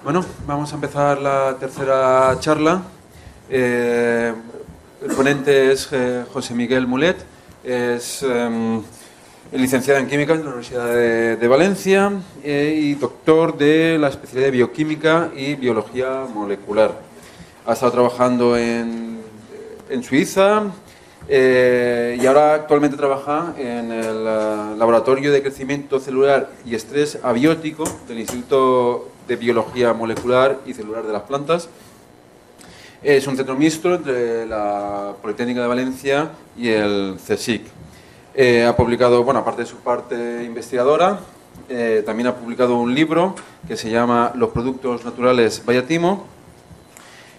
Bueno, vamos a empezar la tercera charla. El ponente es José Miguel Mulet, es licenciado en Química en la Universidad de Valencia y doctor de la especialidad de Bioquímica y Biología Molecular. Ha estado trabajando en Suiza y ahora actualmente trabaja en el Laboratorio de Crecimiento Celular y Estrés Abiótico del Instituto de Biología Molecular y Celular de las Plantas. Es un centro mixto entre la Politécnica de Valencia y el CSIC. Ha publicado, bueno, aparte de su parte investigadora, también ha publicado un libro que se llama Los productos naturales Bayatimo,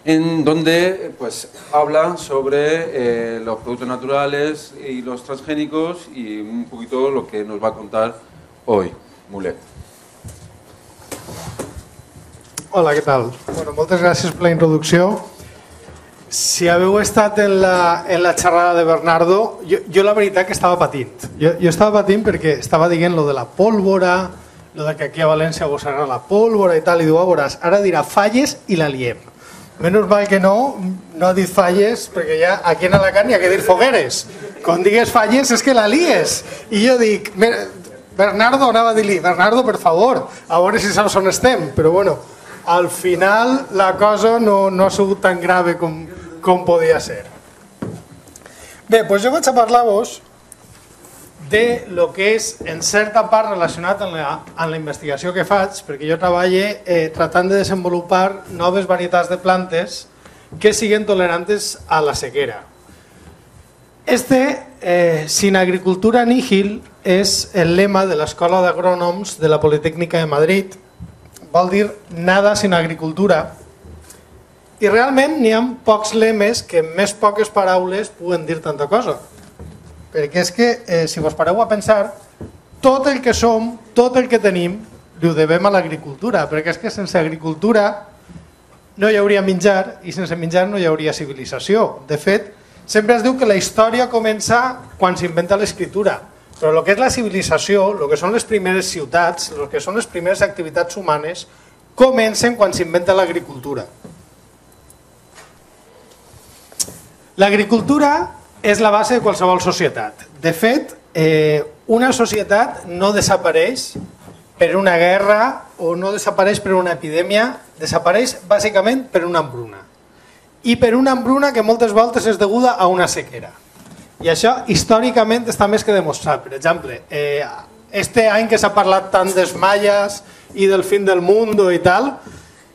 en donde pues habla sobre los productos naturales y los transgénicos y un poquito lo que nos va a contar hoy Mulet. Hola, què tal? Bueno, moltes gràcies per la introducció. Si haveu estat en la xerrada de Bernardo, jo la veritat que estava patint. Jo estava patint perquè estava dient lo de la pólvora, lo de que aquí a València gosarà la pólvora i tal, i diu, veuràs, ara dirà falles i la liem. Menys mal que no ha dit falles, perquè ja aquí en Alacant hi ha que dir fogueres. Quan digues falles és que la lies. I jo dic, Bernardo, anava a dir-li, Bernardo, per favor, a veure si saps on estem, però bueno, al final la cosa no ha sigut tan grave com podia ser. Bé, doncs jo vaig a parlar-vos de lo que és en certa part relacionat amb la investigació que faig, perquè jo treballo tratant de desenvolupar noves varietats de plantes que siguin tolerantes a la sequera. Sin agricultura nihil és el lema de l'Escola d'Agrònoms de la Politécnica de Madrid. Vol dir nada sin agricultura. I realment n'hi ha pocs lemes que en més poques paraules puguen dir tanta cosa. Perquè és que, si vos pareu a pensar, tot el que som, tot el que tenim, ho devem a l'agricultura. Perquè és que sense agricultura no hi hauria menjar i sense menjar no hi hauria civilització. De fet, sempre es diu que la història comença quan s'inventa l'escriptura. Però el que és la civilització, el que són les primeres ciutats, el que són les primeres activitats humanes, comencen quan s'inventa l'agricultura. L'agricultura és la base de qualsevol societat. De fet, una societat no desapareix per una guerra o no desapareix per una epidèmia, desapareix bàsicament per una hambruna. I per una hambruna que moltes voltes és deguda a una sequera. I això històricament està més que demostrat. Per exemple, este any que s'ha parlat tant dels maies i del fin del mundo i tal,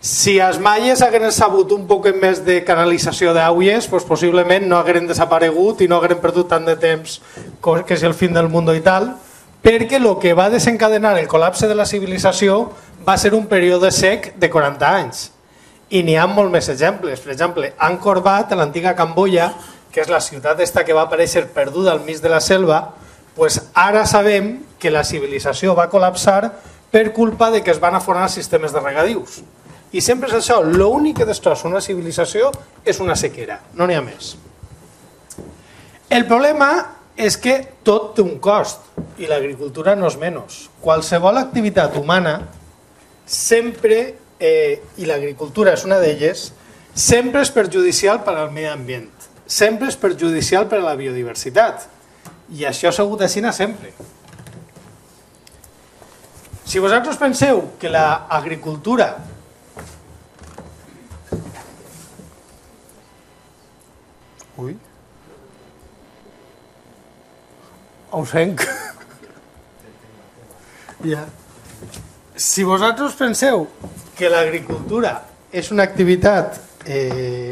si els maies hagueren sabut un poc més de canalització d'aigües, doncs possiblement no hagueren desaparegut i no hagueren perdut tant de temps que és el fin del mundo i tal, perquè el que va desencadenar el col·lapse de la civilització va ser un període sec de 40 anys. I n'hi ha molt més exemples. Per exemple, Angkor Wat, a l'antiga Camboya, que és la ciutat esta que va aparèixer perduda al mig de la selva, doncs ara sabem que la civilització va col·lapsar per culpa de que es van aforar sistemes de regadius. I sempre és això, l'únic que destrossa una civilització és una sequera, no n'hi ha més. El problema és que tot té un cost i l'agricultura no és menys. Qualsevol activitat humana sempre, i l'agricultura és una d'elles, sempre és perjudicial per al medi ambient. Sempre és perjudicial per a la biodiversitat. I això ha sigut així sempre. Si vosaltres penseu que l'agricultura Si vosaltres penseu que l'agricultura és una activitat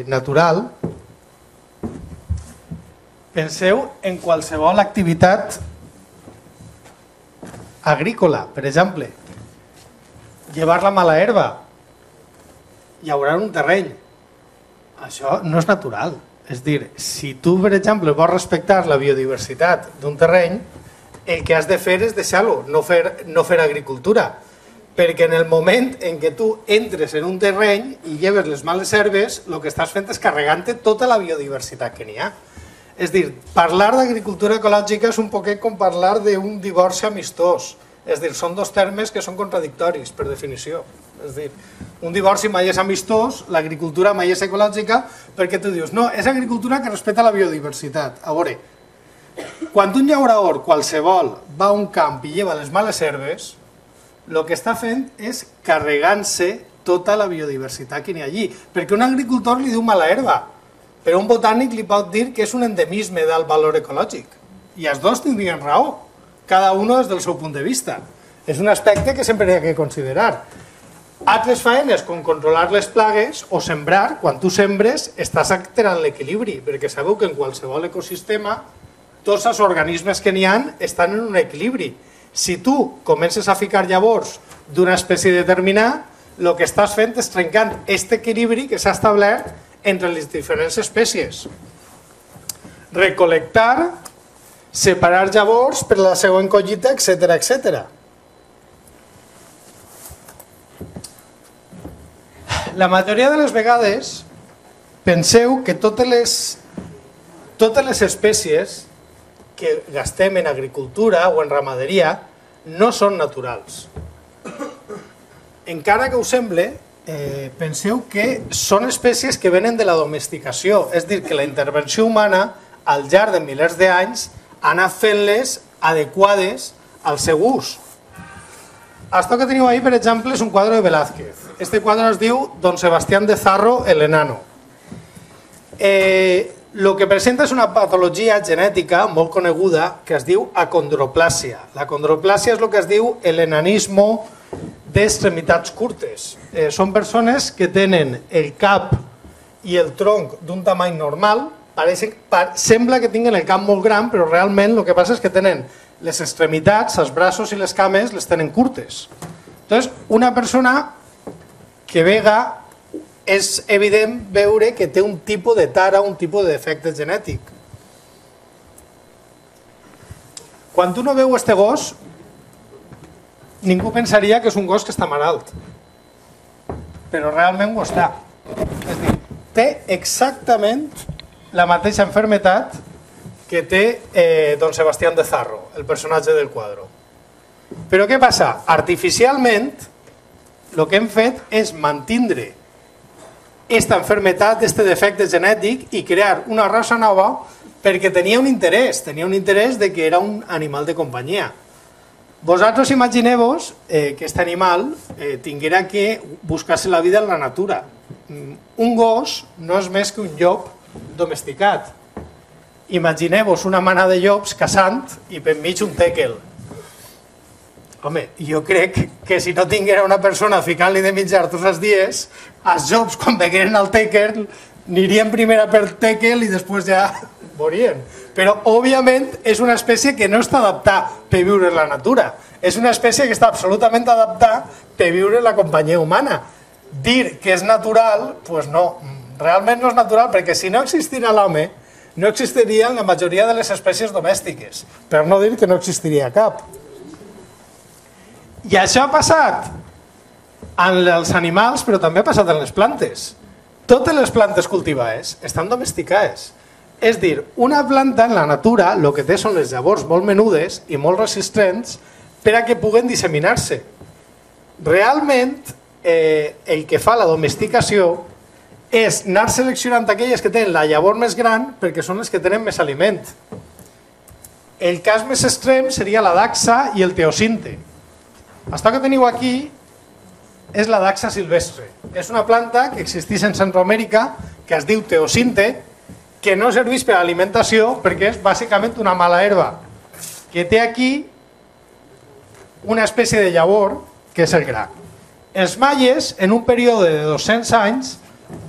natural, penseu en qualsevol activitat agrícola, per exemple, llevar la mala herba, llaurar un terreny. Això no és natural. És dir, si tu, per exemple, vols respectar la biodiversitat d'un terreny, el que has de fer és deixar-lo, no fer agricultura. Perquè en el moment en què tu entres en un terreny i lleves les males herbes, el que estàs fent és carregant-te tota la biodiversitat que n'hi ha. És dir, parlar d'agricultura ecològica és un poquet com parlar d'un divorci amistós. És dir, són dos termes que són contradictoris, per definició. És dir, Un divorci mai és amistós, l'agricultura mai és ecològica, perquè tu dius, no, és agricultura que respecta la biodiversitat. A veure, quan un llaurador qualsevol va a un camp i lleva les males herbes, el que està fent és carregant-se tota la biodiversitat que n'hi ha allí, perquè un agricultor li diu mala herba, però un botànic li pot dir que és un endemisme d'alt valor ecològic. I els dos tindrien raó, cada un des del seu punt de vista. És un aspecte que sempre hi ha que considerar. Altres faenes, com controlar les plagues o sembrar, quan tu sembres estàs alterant l'equilibri, perquè sabeu que en qualsevol ecosistema tots els organismes que n'hi ha estan en un equilibri. Si tu comences a ficar llavors d'una espècie determinada, el que estàs fent és trencant aquest equilibri que s'ha establert entre les diferents espècies. Recolectar, separar llavors per la següent collita, etc. etc. La majoria de les vegades penseu que totes les espècies que gastem en agricultura o en ramaderia no són naturals. Encara que us sembli, penseu que són espècies que venen de la domesticació, és a dir, que la intervenció humana al llarg de milers d'anys ha anat fent-les adequades al seu ús. Esto que teniu ahí, per exemple, és un quadre de Velázquez. Este quadre es diu Don Sebastián de Zarro, el enano. El que presenta és una patologia genètica molt coneguda que es diu acondroplàsia. L'acondroplàsia és el que es diu l'enanisme d'extremitats curtes. Són persones que tenen el cap i el tronc d'un tamany normal, sembla que tinguin el cap molt gran, però realment el que passa és que tenen les extremitats, els braços i les cames les tenen curtes. Llavors, una persona que vega és evident veure que té un tipus de tara, un tipus de defecte genètic. Quan tu no veu este gos, ningú pensaria que és un gos que està malalt, però realment ho està. És a dir, té exactament la mateixa malaltia que té Don Sebastián de Zarro, el personatge del quadre. Però què passa? Artificialment, el que hem fet és mantindre aquesta malaltia, aquest defecte genètic i crear una raça nova perquè tenia un interès de que era un animal de companyia. Vosaltres imagineu-vos que aquest animal tinguera que buscar-se la vida en la natura. Un gos no és més que un llop domesticat. Imagineu-vos una manada de llops caçant i per mig un tèquel. Home, jo crec que si no tinguera una persona ficant-li de mitjar tots els dies, els llops quan vegueren el tèquel anirien primer per tèquel i després ja veurien. Però, òbviament, és una espècie que no està adaptada per viure en la natura. És una espècie que està absolutament adaptada per viure en la companyia humana. Dir que és natural, doncs no, realment no és natural, perquè si no existira l'home, no existirien la majoria de les espècies domèstiques, per no dir que no existiria cap. I això ha passat en els animals, però també ha passat en les plantes. Totes les plantes cultivades estan domesticades. És dir, una planta en la natura el que té són les llavors molt menudes i molt resistents per a que puguen disseminar-se. Realment, el que fa la domesticació és anar seleccionant aquelles que tenen la llavor més gran perquè són les que tenen més aliment. El cas més extrem seria la dacsa i el teosinte. Això que teniu aquí és la dacsa silvestre. És una planta que existeix en Centroamèrica que es diu teosinte, que no serveix per a alimentació perquè és bàsicament una mala herba, que té aquí una espècie de llavor que és el gra. Els maies, en un període de 200 anys,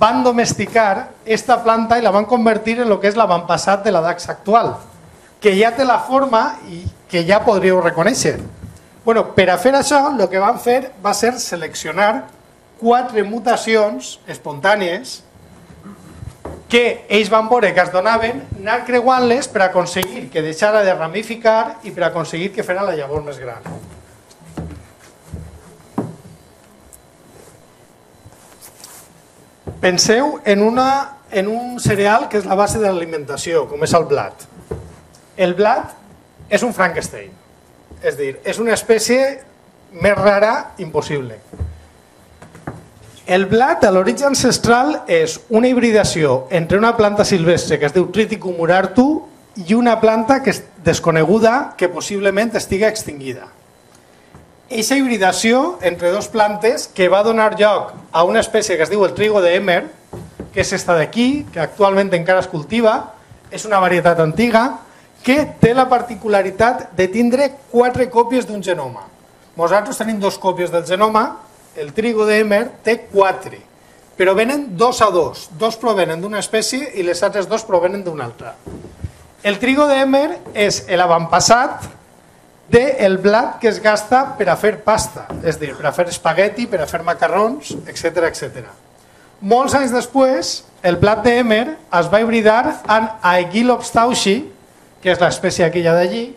van domesticar aquesta planta i la van convertir en el que és l'avantpassat de la dacsa actual, que ja té la forma i que ja podríeu reconèixer. Per a fer això, el que van fer va ser seleccionar 4 mutacions espontànies que ells van veure que es donaven, anar creuant-les per aconseguir que deixara de ramificar i per aconseguir que fera la llavor més gran. Penseu en un cereal que és la base de l'alimentació, com és el blat. El blat és un Frankenstein, és a dir, és una espècie més rara impossible. El blat, a l'origen ancestral, és una hibridació entre una planta silvestre que es diu Triticum urartu i una planta que és desconeguda que possiblement estiga extingida. Eixa hibridació entre dues plantes que va donar lloc a una espècie que es diu el trigo de Emmer, que és esta d'aquí, que actualment encara es cultiva, és una varietat antiga que té la particularitat de tindre 4 còpies d'un genoma. Nosaltres tenim 2 còpies del genoma, el trigo de Emmer té 4, però venen 2 a 2. 2 provenen d'una espècie i les altres 2 provenen d'una altra. El trigo de Emmer és l'avantpassat del blat que es gasta per a fer pasta, és a dir, per a fer espagueti, per a fer macarrons, etc. etc. Molts anys després, el blat de Emmer es va hibridar amb Aegilopsis tauchi, que és l'espècie aquella d'allí,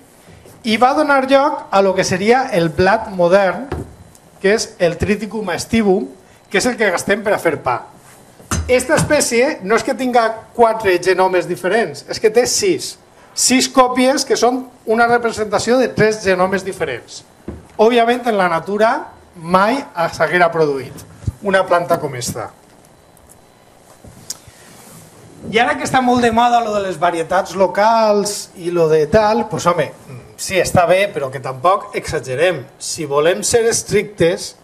i va donar lloc a lo que seria el blat modern, que és el Triticum aestivum, que és el que gastem per a fer pa. Aquesta espècie no és que tinga 4 genomes diferents, és que té 6. 6 còpies que són una representació de 3 genomes diferents. Òbviament, en la natura mai s'haguera produït una planta com esta. I ara que està molt de moda lo de les varietats locals i lo de tal, doncs home, sí, està bé, però que tampoc exagerem. Si volem ser estrictes,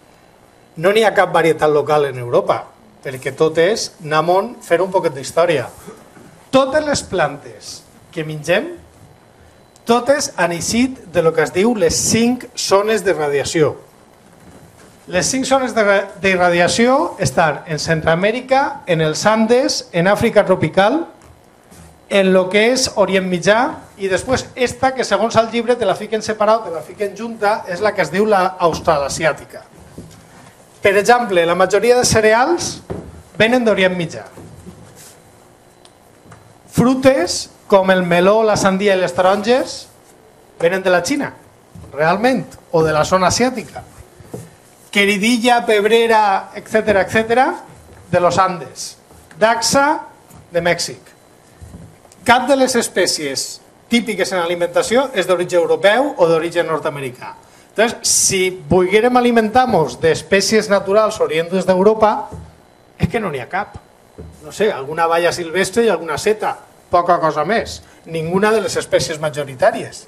no n'hi ha cap varietat local en Europa, perquè tot és anar amunt, fer un poquet d'història. Totes les plantes que mengem, totes han eixit de lo que es diu les 5 zones de radiació. Les 5 zones de radiació estan en Centroamèrica, en els Andes, en Àfrica tropical, en lo que és Orient Mitjà, i després esta, que segons el llibre te la fiquen separat, te la fiquen junta, és la que es diu la australasiàtica. Per exemple, la majoria de cereals venen d'Orient Mitjà. Frutes, com el meló, la sandia i les taronges, venen de la Xina, realment, o de la zona asiàtica. Queridilla, pebrera, etc., etc., de los Andes. Dacsa, de Mèxic. Cap de les espècies típiques en alimentació és d'origen europeu o d'origen nord-americà. Entonces, si volguérem alimentar-nos d'espècies naturals orientes d'Europa, és que no n'hi ha cap. No sé, alguna balla silvestre i alguna seta, poca cosa més. Ninguna de les espècies majoritàries.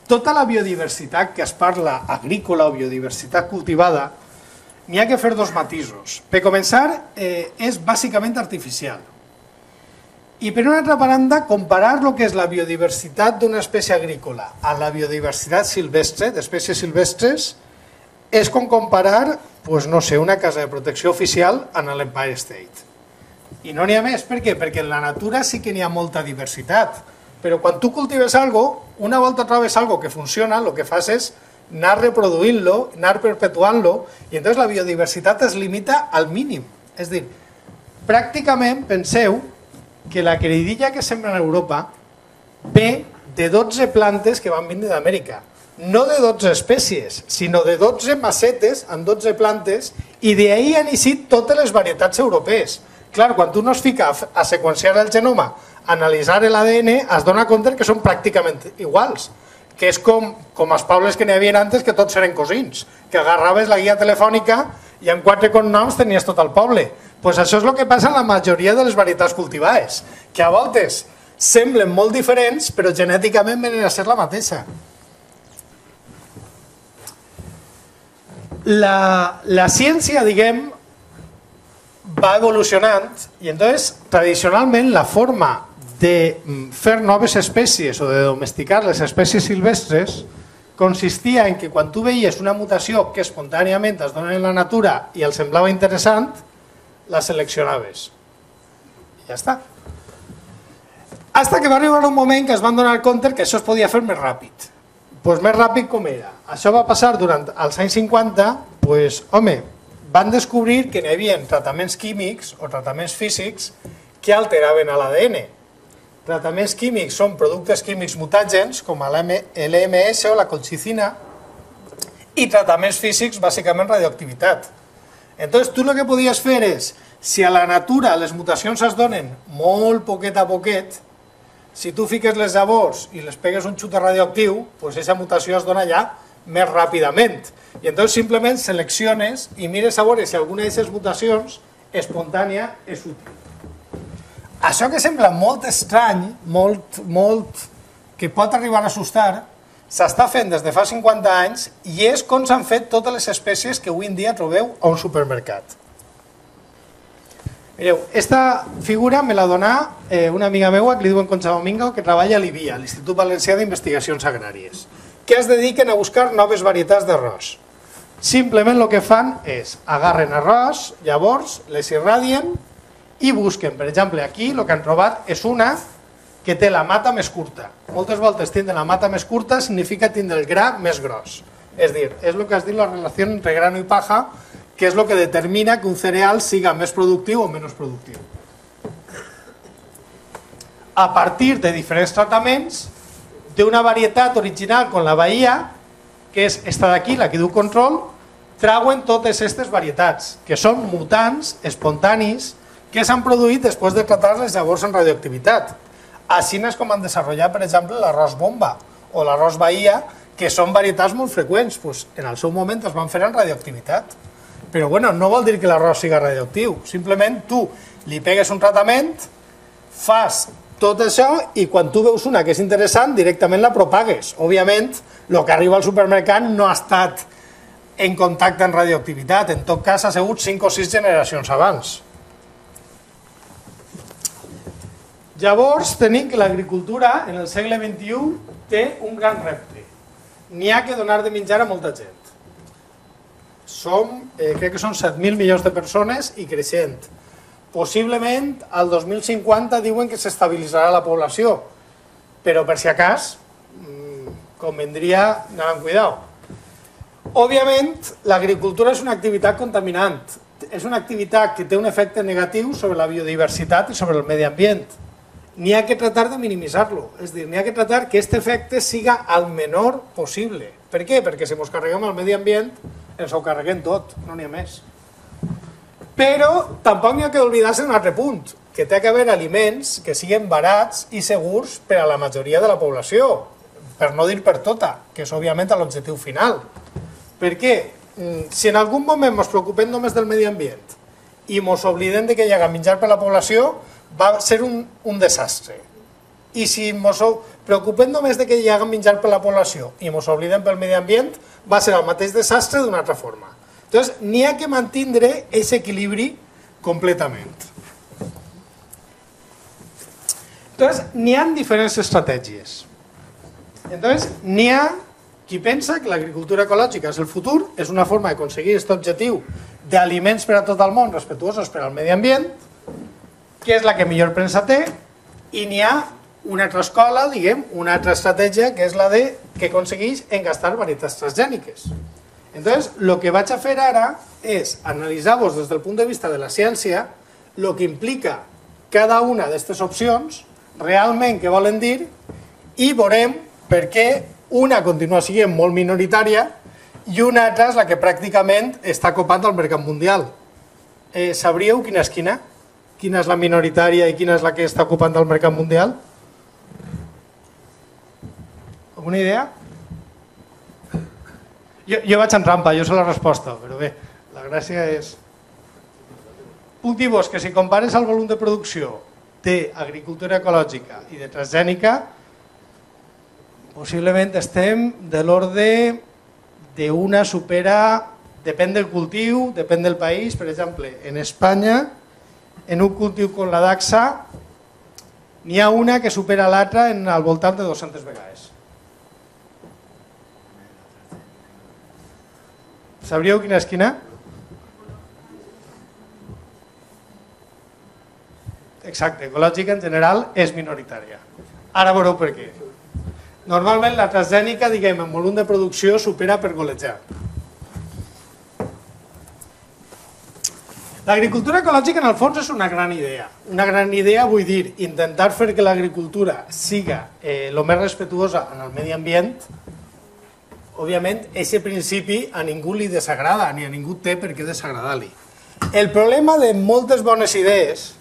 Tota la biodiversitat que es parla agrícola o biodiversitat cultivada, n'hi ha que fer 2 matisos. Per començar, és bàsicament artificial. I per una altra banda, comparar el que és la biodiversitat d'una espècie agrícola a la biodiversitat silvestre, d'espècies silvestres, és com comparar, no sé, una casa de protecció oficial en l'Empire State. I no n'hi ha més, per què? Perquè en la natura sí que n'hi ha molta diversitat, però quan tu cultives alguna cosa, una volta trobes alguna cosa que funciona, el que fas és anar reproduint-lo, anar perpetuant-lo, i llavors la biodiversitat es limita al mínim. És a dir, pràcticament penseu que la queridilla que sembra en Europa ve de 12 plantes que van vindre d'Amèrica. No de 12 espècies, sinó de 12 macetes amb 12 plantes, i d'ahir han eixit totes les varietats europees. Clar, quan tu no es fica a seqüenciar el genoma, a analitzar l'ADN, es dona compte que són pràcticament iguals, que és com els pobles que n'hi havia antes, que tots eren cosins, que agarraves la guia telefònica i amb 4 cognoms tenies tot el poble. Doncs això és el que passa en la majoria de les varietats cultivades, que a voltes semblen molt diferents, però genèticament venen a ser la mateixa. La ciència, diguem, va evolucionant i entonces, tradicionalment, la forma de fer noves espècies o de domesticar les espècies silvestres consistia en que quan tu veies una mutació que espontàniament es dona en la natura i el semblava interessant, la seleccionaves. I ja està. Hasta que va arribar un moment que es van donar compte que això es podia fer més ràpid. Doncs més ràpid com era? Això va passar durant els anys 50, doncs, home, van descobrir que n'hi havia tractaments químics o tractaments físics que alteraven l'ADN. Tractaments químics són productes químics mutàgens, com l'EMS o la colchicina, i tractaments físics, bàsicament radioactivitat. Entonces, tu el que podies fer és, si a la natura les mutacions es donen molt poquet a poquet, si tu fiques les llavors i les pegues un xut radioactiu, doncs aquesta mutació es dona ja més ràpidament. I entonces simplement selecciones i mires a veure si alguna d'aquestes mutacions espontània és útil. Això que sembla molt estrany, que pot arribar a assustar, s'està fent des de fa 50 anys i és com s'han fet totes les espècies que avui en dia trobeu a un supermercat. Mireu, esta figura me la dona una amiga meua que li diuen Concha Domingo, que treballa a l'IVIA, l'Institut Valencià d'Investigacions Agràries, que es dediquen a buscar noves varietats d'arròs. Simplement el que fan és agarren arròs, llavors les irradien i busquen. Per exemple, aquí el que han trobat és una que té la mata més curta. Moltes voltes tindre la mata més curta significa tindre el gra més gros. És dir, és el que es diu la relació entre grano i paja, que és el que determina que un cereal siga més productiu o menys productiu. A partir de diferents tractaments, d'una varietat original com la Bahia, que és esta d'aquí, la que diu control, trauen totes aquestes varietats, que són mutants espontanis que s'han produït després de tratar-les llavors en radioactivitat. Així és com han desenvolupat, per exemple, l'arròs bomba o l'arròs Bahia, que són varietats molt freqüents. En el seu moment es van fer en radioactivitat. Però no vol dir que l'arròs sigui radioactiu. Simplement tu li pegues un tractament, fas tot això i quan tu veus una que és interessant directament la propagues. Òbviament, el que arriba al supermercat no ha estat en contacte amb radioactivitat, en tot cas ha sigut 5 o 6 generacions abans. Llavors tenim que l'agricultura en el segle XXI té un gran repte. N'hi ha que donar de menjar a molta gent. Crec que són 7.000 milions de persones i creixent. Possiblement al 2050 diuen que s'estabilitzarà la població, però per si acas convendria anar amb cuidado. Òbviament, l'agricultura és una activitat contaminant. És una activitat que té un efecte negatiu sobre la biodiversitat i sobre el medi ambient. N'hi ha que tratar de minimitzar-lo, és a dir, n'hi ha que tratar que aquest efecte siga el menor possible. Per què? Perquè si ens carreguem el medi ambient, ens ho carreguem tot, no n'hi ha més. Però tampoc n'hi ha que oblidar-se d'un altre punt, que té que haver aliments que siguin barats i segurs per a la majoria de la població, per no dir per tota, que és òbviament l'objectiu final. Per què? Si en algun moment ens preocupem només del medi ambient i ens oblidem que hi haga menjar per a la població, va ser un desastre. I si ens preocupem només que hi haga menjar per a la població i ens oblidem pel medi ambient, va ser el mateix desastre d'una altra forma. Entonces, n'hi ha que mantindre aquest equilibri completament. Entonces, n'hi ha diferents estratègies. Entonces, n'hi ha qui pensa que l'agricultura ecològica és el futur, és una forma d'aconseguir aquest objectiu d'aliments per a tot el món respectuosos per al medi ambient, que és la que millor premsa té, i n'hi ha una altra escola, diguem, una altra estratègia, que és la que aconsegueix engastar varietats transgèniques. Entonces, el que vaig a fer ara és analitzar-vos des del punt de vista de la ciència el que implica cada una d'aquestes opcions, realment què volen dir, i veurem per què una continua sent molt minoritària i una altra és la que pràcticament està copant el mercat mundial. Sabríeu quina és quina? Quina és la minoritària i quina és la que està ocupant el mercat mundial? Alguna idea? Jo vaig en trampa, jo sé la resposta, però bé, la gràcia és... Puc dir-vos que si compares el volum de producció d'agricultura ecològica i de transgènica, possiblement estem de l'ordre d'una supera, depèn del cultiu, depèn del país, per exemple, en Espanya, en un cultiu com la dacsa, n'hi ha una que supera l'altra al voltant de 200 vegades. Sabríeu quina és quina? Exacte, ecològica en general és minoritària. Ara veureu per què. Normalment la transgènica, diguem, en volum de producció supera per golejar. L'agricultura ecològica en el fons és una gran idea. Una gran idea vull dir intentar fer que l'agricultura siga el més respectuosa en el medi ambient. Òbviament, aquest principi a ningú li desagrada, ni a ningú té per què desagradar-li. El problema de moltes bones idees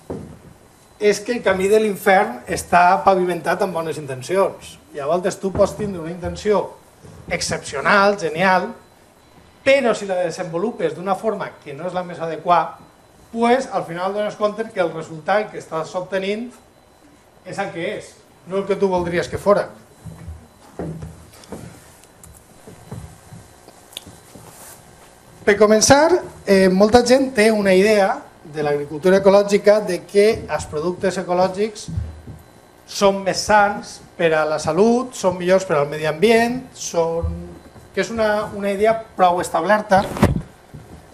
és que el camí de l'infern està pavimentat amb bones intencions. I a voltes tu pots tindre una intenció excepcional, genial, però si la desenvolupes d'una forma que no és la més adequada, pues, al final dones compte que el resultat que estàs obtenint és el que és, no el que tu voldries que fora. Per començar, molta gent té una idea de l'agricultura ecològica de que els productes ecològics són més sants per a la salut, són millors per al medi ambient, que és una idea prou establerta.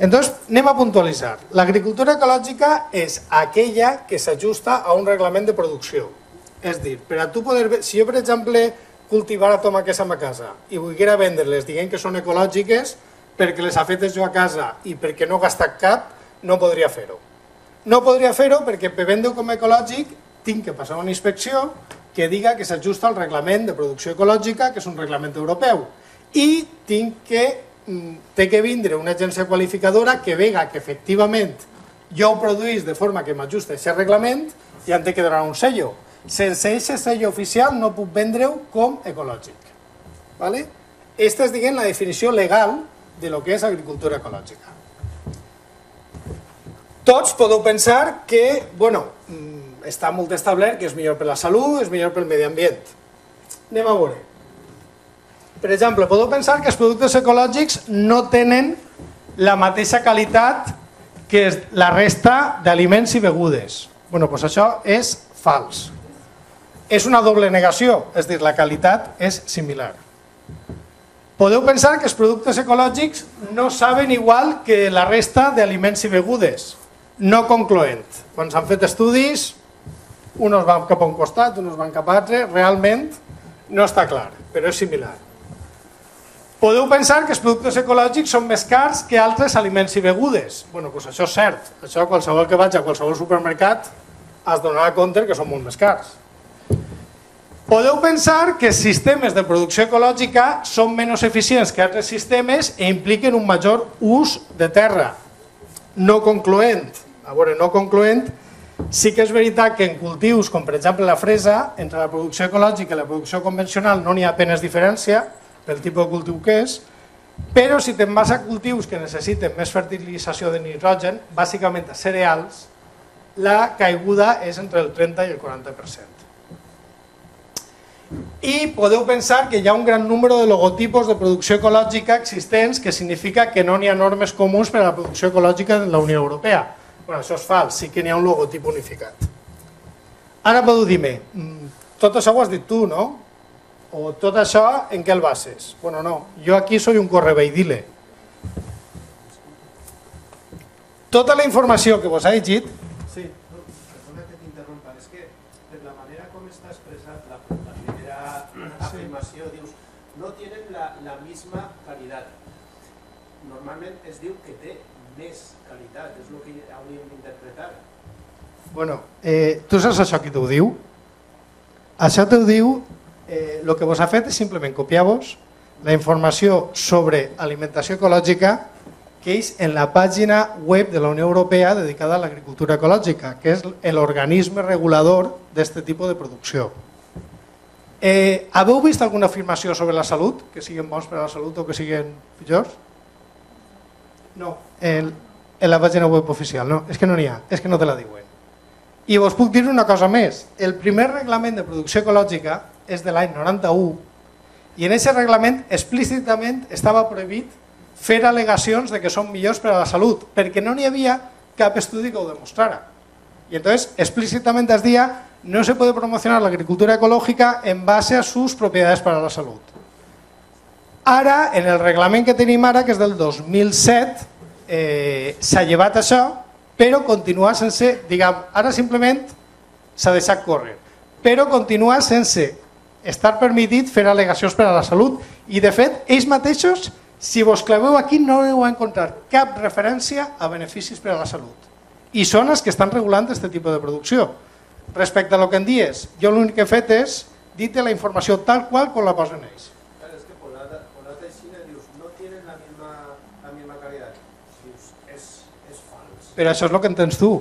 Entonces, anem a puntualitzar. L'agricultura ecològica és aquella que s'ajusta a un reglament de producció. És a dir, per a tu poder... Si jo, per exemple, cultivara tomaques a ma casa i volguera vendre-les dient que són ecològiques perquè les ha fetes jo a casa i perquè no he gastat cap, no podria fer-ho. No podria fer-ho perquè per vendre-ho com a ecològic tinc que passar una inspecció que diga que s'ajusta al reglament de producció ecològica, que és un reglament europeu, i té que vindre una agència qualificadora que vega que efectivament jo ho produís de forma que m'ajusta a aquest reglament i em té que donar un sello. Sense aquest sello oficial no puc vendre-ho com ecològic. Aquesta és, diguem, la definició legal de lo que és agricultura ecològica. Tots podeu pensar que, bueno, està molt establert que és millor per la salut, és millor pel medi ambient. Anem a veure. Per exemple, podeu pensar que els productes ecològics no tenen la mateixa qualitat que la resta d'aliments i begudes. Bueno, doncs això és fals. És una doble negació, és a dir, la qualitat és similar. Podeu pensar que els productes ecològics no saben igual que la resta d'aliments i begudes. No concloent. Quan s'han fet estudis, uns van cap a un costat, uns van cap a l'altre, realment no està clar, però és similar. Podeu pensar que els productes ecològics són més cars que altres aliments i begudes. Bueno, doncs això és cert. Això qualsevol que vaig a qualsevol supermercat es donarà compte que són molt més cars. Podeu pensar que els sistemes de producció ecològica són menys eficients que altres sistemes i impliquen un major ús de terra. No concloent. A veure, no concloent, sí que és veritat que en cultius, com per exemple la fresa, entre la producció ecològica i la producció convencional no n'hi ha apenas diferència pel tipus de cultiu que és, però si te'n vas a cultius que necessiten més fertilització de nitrogen, bàsicament a cereals, la caiguda és entre el 30 i el 40%. I podeu pensar que hi ha un gran número de logotipos de producció ecològica existents, que significa que no n'hi ha normes comuns per a la producció ecològica de la Unió Europea. Bueno, això és fals, sí que n'hi ha un logotip unificat. Ara podeu dir-me, tot això ho has dit tu, no? O tot això en què el bases? Bueno, no, jo aquí soy un correveidile. Tota la informació que vos ha llegit... Sí, perdona que t'interrompa, és que per la manera com està expressat la primera afirmació, dius, no tenen la misma calidad. Normalment es diu que té més qualitat, és el que hauríem d'interpretar. Bueno, tu saps això qui t'ho diu? Això t'ho diu... El que vos ha fet és simplement copiar-vos la informació sobre alimentació ecològica que és en la pàgina web de la Unió Europea dedicada a l'agricultura ecològica, que és l'organisme regulador d'aquest tipus de producció. Haveu vist alguna afirmació sobre la salut, que siguin bons per a la salut o que siguin pitjors? No, en la pàgina web oficial, no, és que no n'hi ha, és que no te la diuen. I vos puc dir una cosa més, el primer reglament de producció ecològica és de l'any 91 i en aquest reglament explícitament estava prohibit fer al·legacions de que són millors per a la salut, perquè no n'hi havia cap estudi que ho demostrara. Y entonces explícitamente es día no se puede promocionar la agricultura ecológica en base a sus propiedades para la salud. Ara, en el reglament que tenim ara, que és del 2007, s'ha llevat això, però continua sense, diguem, ara simplement s'ha deixat córrer, però continua sense estar permitit fer al·legacions per a la salut i, de fet, ells mateixos, si vos claveu aquí, no heu encontrat cap referència a beneficis per a la salut. I són els que estan regulant aquest tipus de producció. Respecte a lo que en dies, jo l'únic que he fet és dir-te la informació tal qual com la posen ells. Es que por la China dius, no tienen la misma calidad. Dius, és fals. Però això és el que entens tu.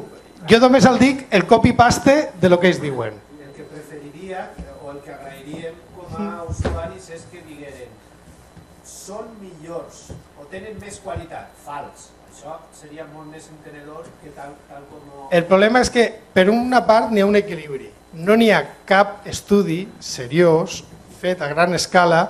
Jo només el dic el copy-paste de lo que ells diuen. El que preferiria o el que agrairíem com a usuaris és que digueren són millors o tenen més qualitat. Fals. Això seria molt més entenedor que tal com... El problema és que, per una part, n'hi ha un equilibri. No n'hi ha cap estudi seriós fet a gran escala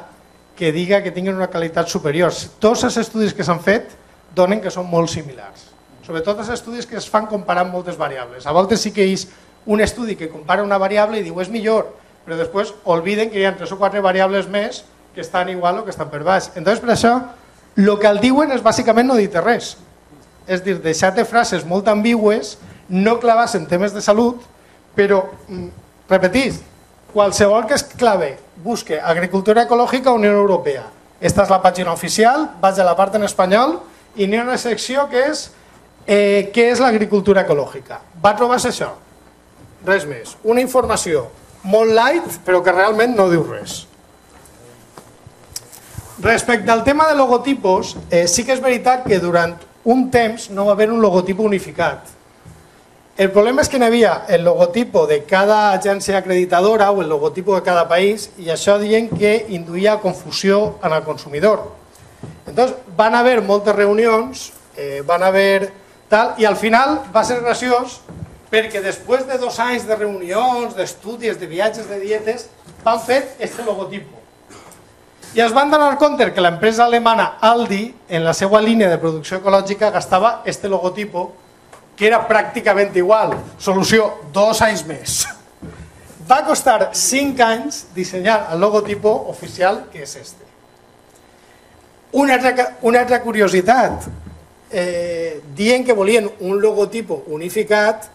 que diga que tinguin una qualitat superior. Tots els estudis que s'han fet donen que són molt similars. Sobretot els estudis que es fan comparant moltes variables. A voltes sí que és un estudi que compara una variable i diu és millor, però després olviden que hi ha 3 o 4 variables més que estan igual o que estan per baix. Entonces, per això, el que el diuen és bàsicament no dir res. És dir, deixar-te frases molt ambigües, no clavar-se en temes de salut, però, repetís, qualsevol que es clave, busque agricultura ecològica Unió Europea. Esta és la pàgina oficial, vaig a la part en espanyol i n'hi ha una secció que és què és l'agricultura ecològica. Va trobar-se això, res més. Una informació molt light, però que realment no diu res. Respecte al tema de logotipos, sí que és veritat que durant un temps no va haver un logotipo unificat. El problema és que n'hi havia el logotipo de cada agència acreditadora o el logotipo de cada país i això diuen que induïa confusió en el consumidor. Entonces, van haver moltes reunions, van haver tal, i al final va ser graciós perquè després de 2 anys de reunions, d'estudis, de viatges, de dietes, van fer este logotipo. I es van donar compte que l'empresa alemana Aldi, en la seva línia de producció ecològica, gastava este logotipo, que era pràcticament igual. Solució, 2 anys més. Va costar 5 anys dissenyar el logotipo oficial, que és este. Una altra curiositat, dient que volien un logotipo unificat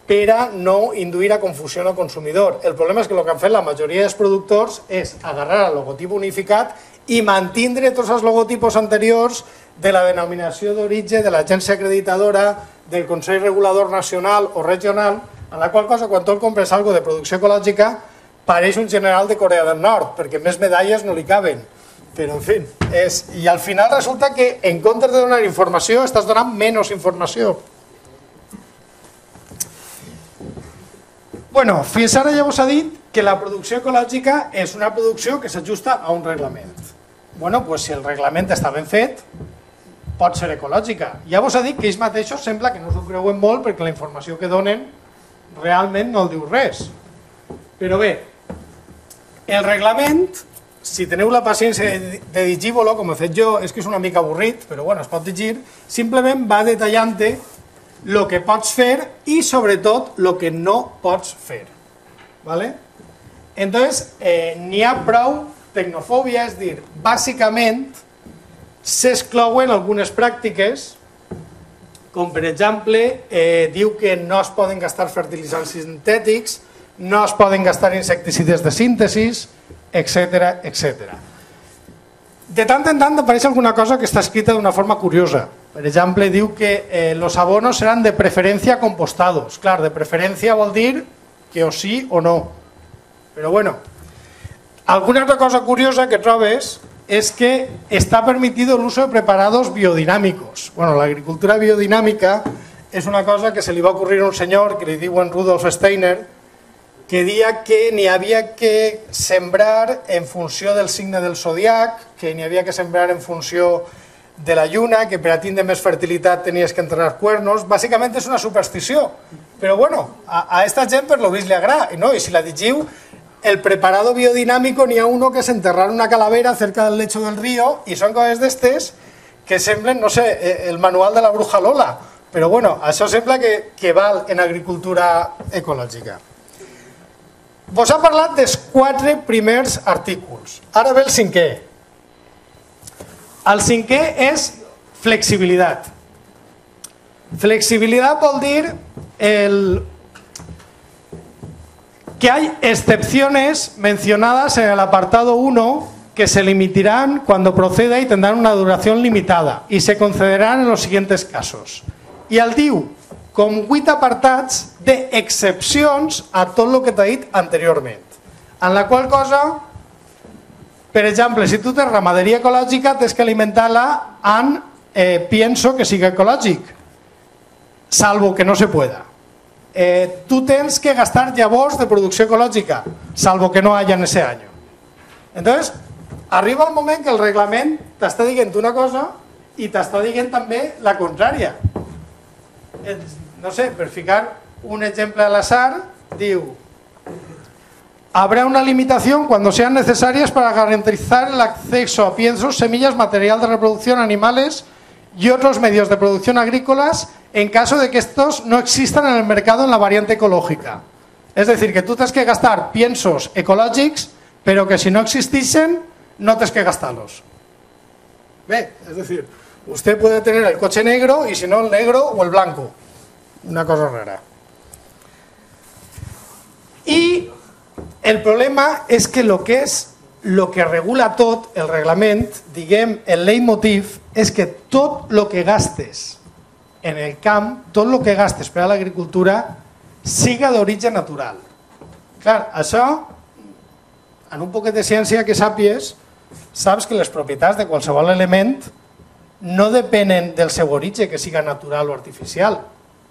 per a no induir a confusió al consumidor. El problema és que el que han fet la majoria dels productors és agarrar el logotip unificat i mantindre tots els logotipos anteriors de la denominació d'origen, de l'agència acreditadora, del Consell Regulador Nacional o Regional, en la qual cosa, quan tu compres alguna de producció ecològica, pareix un general de Corea del Nord, perquè més medalles no li caben. Però, en fi, i al final resulta que en comptes de donar informació, estàs donant menys informació. Bueno, fins ara ja us ha dit que la producció ecològica és una producció que s'ajusta a un reglament. Bueno, doncs si el reglament està ben fet, pot ser ecològica. Ja us ha dit que ells mateixos sembla que no s'ho creuen molt perquè la informació que donen realment no el diu res. Però bé, el reglament, si teniu la paciència de llegir-lo, com he fet jo, és que és una mica avorrit, però bueno, es pot llegir, simplement va detallant-te el que pots fer i sobretot el que no pots fer. Entonces, n'hi ha prou tecnofòbia, és dir, bàsicament s'exclouen algunes pràctiques, com per exemple, diu que no es poden gastar fertilitzants sintètics, no es poden gastar insecticides de síntesi, etc. De tant en tant apareix alguna cosa que està escrita d'una forma curiosa. Per exemple, diu que los abonos seran de preferència compostados. Clar, de preferència vol dir que o sí o no. Però bueno, alguna altra cosa curiosa que trobes és que està permitido el uso de preparados biodinámicos. Bueno, la agricultura biodinámica és una cosa que se li va ocurrir a un senyor que li diuen Rudolf Steiner, que deia que n'hi havia que sembrar en funció del signe del zodiac, que n'hi havia que sembrar en funció de la lluna, que per a tindre més fertilitat tenies que enterrar cuernos. Bàsicament és una superstició, però bueno, a esta gent per lo vist li agrada, no? I si la llegiu, el preparado biodinámico n'hi ha uno que és enterrar una calavera cerca del lecho del río i són coses d'estes que semblen, no sé, el manual de la bruja Lola, però bueno, això sembla que val en agricultura ecològica. Vos ha parlat dels 4 primers artículos. Ara ve el 5è. El 5è és flexibilitat. Flexibilitat vol dir que hay excepciones mencionadas en el apartado 1 que se limitarán cuando proceda y tendrán una duración limitada y se concederán en los siguientes casos. I el diu com 8 apartats d'excepcions a tot el que t'he dit anteriorment. En la qual cosa, per exemple, si tu tens ramaderia ecològica, tens que alimentar-la amb pienso que sigui ecològic, salvo que no se pueda. Tu tens que gastar llavors de producció ecològica, salvo que no haya en ese año. Entonces, arriba el moment que el reglament t'està dient una cosa i t'està dient també la contrària. No sé, per ficar un ejemplo al azar, diu: habrá una limitación cuando sean necesarias para garantizar el acceso a piensos, semillas, material de reproducción, animales y otros medios de producción agrícolas en caso de que estos no existan en el mercado en la variante ecológica. Es decir, que tú tienes que gastar piensos ecológicos, pero que si no existiesen, no tienes que gastarlos. ¿Ve? Es decir, usted puede tener el coche negro y si no el negro o el blanco. Una cosa rara. Y el problema és que lo que regula tot, el reglament, diguem, el leitmotiv, és que tot el que gastes en el camp, tot el que gastes per a l'agricultura, siga d'origen natural. Clar, això, en un poquet de ciència que sàpies, saps que les propietats de qualsevol element no depenen del seu origen, que siga natural o artificial,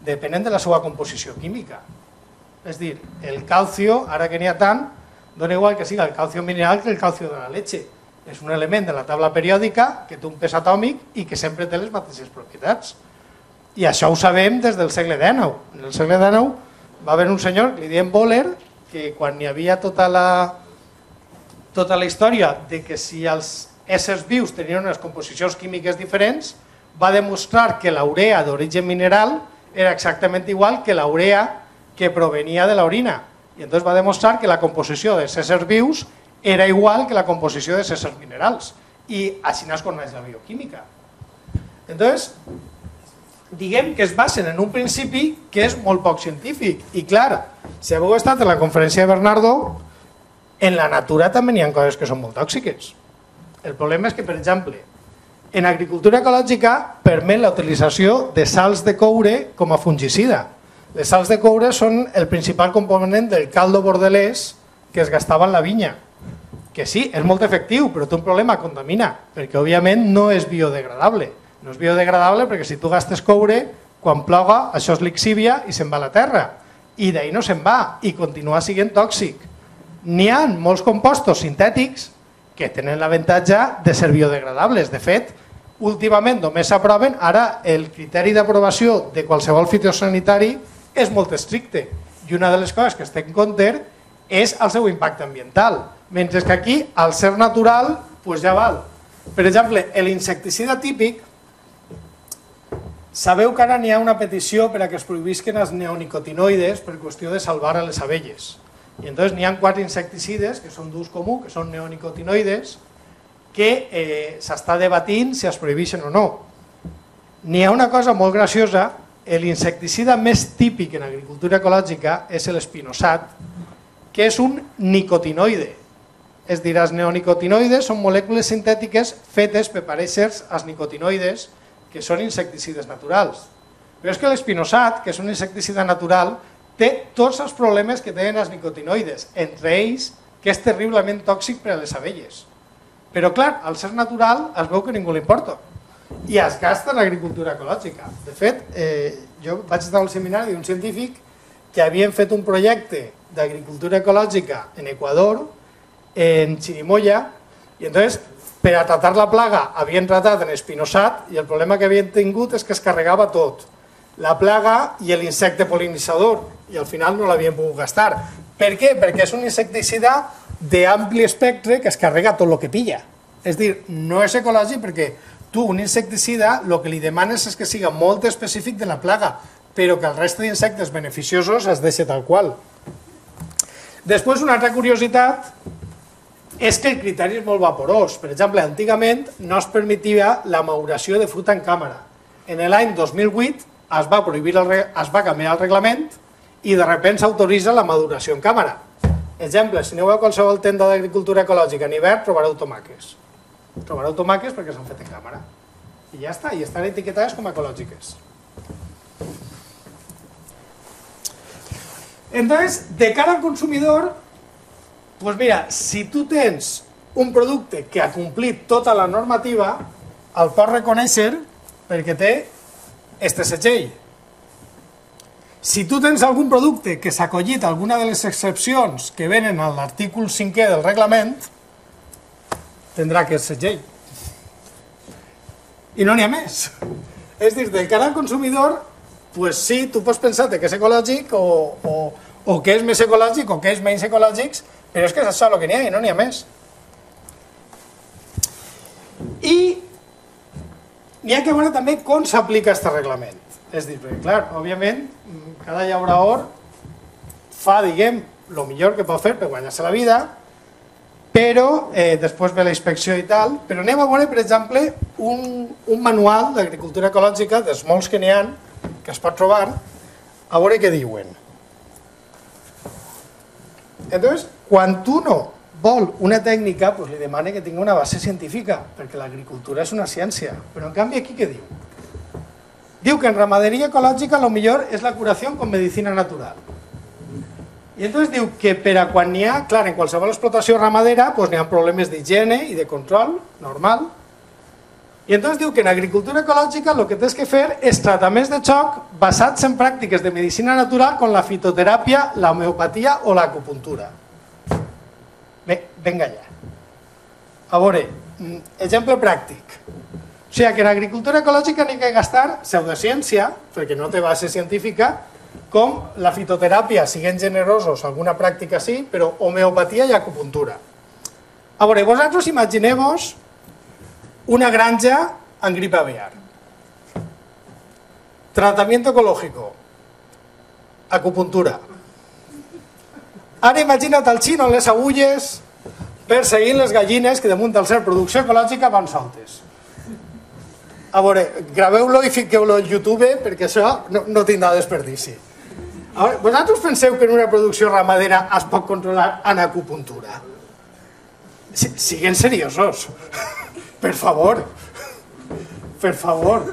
depenen de la seva composició química. És dir, el calcio, ara que n'hi ha tant, dona igual que siga el calcio mineral que el calcio de la leche. És un element de la taula periòdica que té un pes atòmic i que sempre té les mateixes propietats. I això ho sabem des del segle XIX. En el segle XIX va haver un senyor, li diem Böhler, que quan hi havia tota la història de que si els éssers vius tenien unes composicions químiques diferents, va demostrar que la urea d'origen mineral era exactament igual que la urea que provenia de l'orina. I entonces va demostrar que la composició dels éssers vius era igual que la composició dels éssers minerals. I així no es coneix la bioquímica. Entonces, diguem que es basen en un principi que és molt poc científic. I clar, si heu estat a la conferència de Bernardo, en la natura també n'hi ha coses que són molt tòxiques. El problema és que, per exemple, en agricultura ecològica permet la utilització de sals de coure com a fungicida. Les sals de coure són el principal component del caldo bordelès que es gastava en la vinya. Que sí, és molt efectiu, però té un problema, contamina, perquè òbviament no és biodegradable. No és biodegradable perquè si tu gastes coure, quan ploga, això es lixívia i se'n va a la terra. I d'ahir no se'n va, i continua sent tòxic. N'hi ha molts compostos sintètics que tenen l'avantatge de ser biodegradables. De fet, últimament només s'aproven, ara el criteri d'aprovació de qualsevol fitosanitari és molt estricte i una de les coses que es té en compte és el seu impacte ambiental, mentre que aquí, al ser natural, ja val. Per exemple, l'insecticida típic, sabeu que ara n'hi ha una petició per a que es prohibisquen els neonicotinoides per qüestió de salvar a les abelles. I entonces n'hi ha 4 insecticides que són d'ús comú, que són neonicotinoides, que s'està debatint si es prohibeixen o no. N'hi ha una cosa molt graciosa. L'insecticida més típic en agricultura ecològica és l'espinosat, que és un nicotinoide. És a dir, els neonicotinoides són molècules sintètiques fetes per parèixer als nicotinoides, que són insecticides naturals. Però és que l'espinosat, que és un insecticida natural, té tots els problemes que tenen els nicotinoides, entre ells que és terriblement tòxic per a les abelles. Però clar, al ser natural es veu que ningú li importa i es gasta en l'agricultura ecològica. De fet, jo vaig estar al seminari d'un científic que havien fet un projecte d'agricultura ecològica en Equador, en Chirimoya, i entonces per a tratar la plaga havien tratat en espinosat i el problema que havien tingut és que es carregava tot, la plaga i l'insecte pol·linitzador, i al final no l'havien pogut gastar. Per què? Perquè és un insecticida d'ampli espectre que es carrega tot el que pilla. És a dir, no és ecològic perquè tu, un insecticida, el que li demanes és que siga molt específic de la plaga, però que el reste d'insectes beneficiosos es deixa tal qual. Després, una altra curiositat és que el criteri és molt vaporós. Per exemple, antigament no es permetia la maduració de fruita en càmera. En l'any 2008 es va prohibir, es va canviar el reglament i de sobte s'autoritza la maduració en càmera. Exemple, si aneu a qualsevol tenda d'agricultura ecològica en hivern trobareu tomàquets. Trobareu tomàquets perquè s'han fet en càmera. I ja està, i estan etiquetades com a ecològiques. Entonces, de cara al consumidor, pues mira, si tu tens un producte que ha complit tota la normativa, el pots reconèixer perquè té este segell. Si tu tens algun producte que s'ha acollit alguna de les excepcions que venen a l'artícul 5è del reglament, tindrà aquest segell. I no n'hi ha més. És dir, de cara al consumidor, pues sí, tu pots pensar que és ecològic o que és més ecològic o que és menys ecològic, però és que és això el que n'hi ha i no n'hi ha més. I n'hi ha que veure també com s'aplica aquest reglament. És dir, perquè clar, òbviament, cada llaurador fa, diguem, el millor que pot fer per guanyar-se la vida, però després ve la inspecció i tal, però anem a veure, per exemple, un manual d'agricultura ecològica, dels molts que n'hi ha, que es pot trobar, a veure què diuen. Entonces, quan uno vol una tècnica, pues li demana que tingui una base científica, perquè l'agricultura és una ciència. Però en canvi aquí què diu? Diu que en ramaderia ecològica el millor és la curació con medicina natural. I entonces diu que per a quan n'hi ha, clar, en qualsevol explotació ramadera, pues n'hi ha problemes d'higiene i de control, normal. I entonces diu que en agricultura ecològica el que tens que fer és tractaments de xoc basats en pràctiques de medicina natural com la fitoteràpia, la homeopatia o l'acupuntura. Bé, venga allà. A veure, exemple pràctic. O sigui que en agricultura ecològica n'hi ha que gastar pseudociència, perquè no té base científica, com la fitoteràpia, siguent generosos, alguna pràctica sí, però homeopatia i acupuntura. A veure, vosaltres imagineu-vos una granja en grip aviar. Tratamiento ecológico. Acupuntura. Ara imagina't al xino les agulles perseguint les gallines que damunt del ser producció ecològica van soltes. A veure, graveu-lo i fiqueu-lo al YouTube perquè això no tindrà desperdici. A veure, vosaltres penseu que en una producció ramadera es pot controlar en acupuntura? Siguen seriosos. Per favor. Per favor.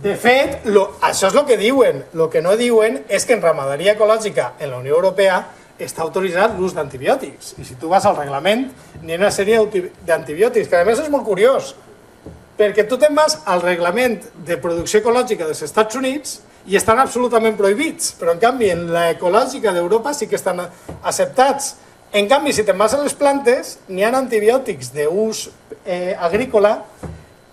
De fet, això és el que diuen. El que no diuen és que en ramaderia ecològica en la Unió Europea està autoritzat l'ús d'antibiòtics. I si tu vas al reglament, n'hi ha una sèrie d'antibiòtics, que a més és molt curiós, perquè tu te'n vas al reglament de producció ecològica dels Estats Units i estan absolutament prohibits, però en canvi en l'ecològica d'Europa sí que estan acceptats. En canvi, si te'n vas a les plantes, n'hi ha antibiòtics d'ús agrícola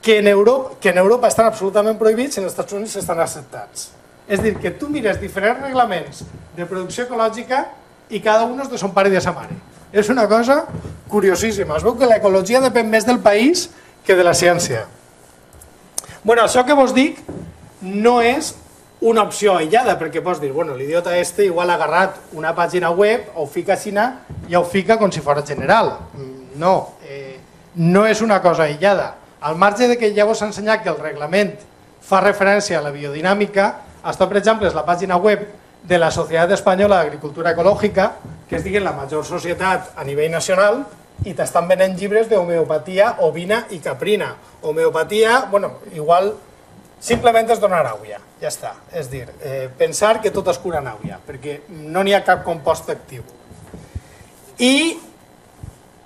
que en Europa estan absolutament prohibits i en els Estats Units estan acceptats. És a dir, que tu mires diferents reglaments de producció ecològica i cada un és de son pare i de sa mare. És una cosa curiosíssima. Es veu que l'ecologia depèn més del país que de la ciència. Bueno, això que vos dic no és una opció aïllada, perquè pots dir, bueno, l'idiota este igual ha agarrat una pàgina web, ho fica així i ho fica com si fos general. No, no és una cosa aïllada. Al marge de que ja vos he ensenyat que el reglament fa referència a la biodinàmica, això, per exemple, és la pàgina web de la Societat Espanyola d'Agricultura Ecològica, que és, diguem, la major societat a nivell nacional, i t'estan venent llibres d'homeopatia ovina i caprina. Homeopatia, bueno, igual simplement és donar àuia, ja està. És dir, pensar que tot es cura en àuia, perquè no n'hi ha cap compost actiu. I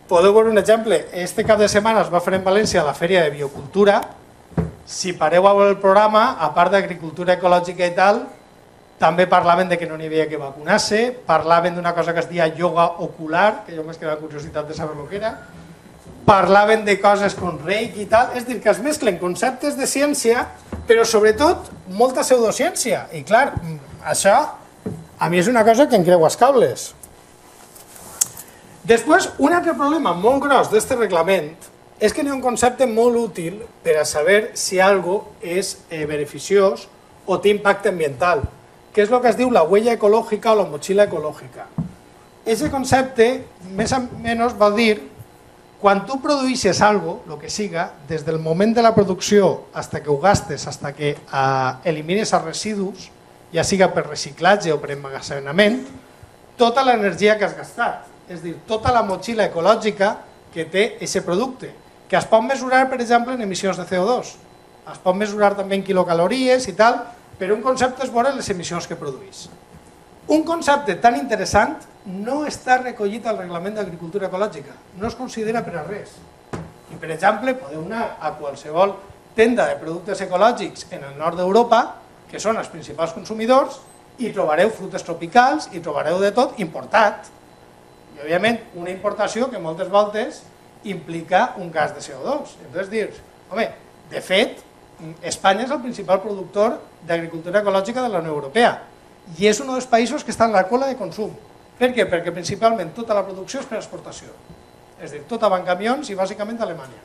podeu veure un exemple, este cap de setmana es va fer en València la Fèria de Biocultura. Si pareu a veure el programa, a part d'agricultura ecològica i tal, també parlaven de que no n'hi havia que vacunar-se, parlaven d'una cosa que es deia yoga ocular, que jo m'he quedat curiositat de saber el que era, parlaven de coses com reiki i tal, és dir, que es mesclen conceptes de ciència, però sobretot molta pseudociència. I clar, això a mi és una cosa que em creu els cables. Després, un altre problema molt gros d'aquest reglament és que n'hi ha un concepte molt útil per a saber si algo és beneficiós o té impacte ambiental, que és el que es diu la huella ecològica o la motxilla ecològica. Aquest concepte, més o menys, vol dir quan tu produeixes algo, el que siga, des del moment de la producció fins que ho gastes, fins que elimines els residus, ja siga per reciclatge o per emmagatzemament, tota l'energia que has gastat, és a dir, tota la motxilla ecològica que té aquest producte, que es pot mesurar, per exemple, en emissions de CO2, es pot mesurar també en quilocalories i tal, però un concepte és veure les emissions que produeix. Un concepte tan interessant no està recollit al reglament d'agricultura ecològica, no es considera per a res. I, per exemple, podeu anar a qualsevol tenda de productes ecològics en el nord d'Europa, que són els principals consumidors, i trobareu frutes tropicals i trobareu de tot importat. I, òbviament, una importació que moltes voltes implica un gas de CO2. Entonces dius, home, de fet, Espanya és el principal productor d'agricultura ecològica de la Unió Europea i és un dels països que està en la cola de consum. Per què? Perquè principalment tota la producció és per exportació. És a dir, tota va en camions i bàsicament d'Alemanya.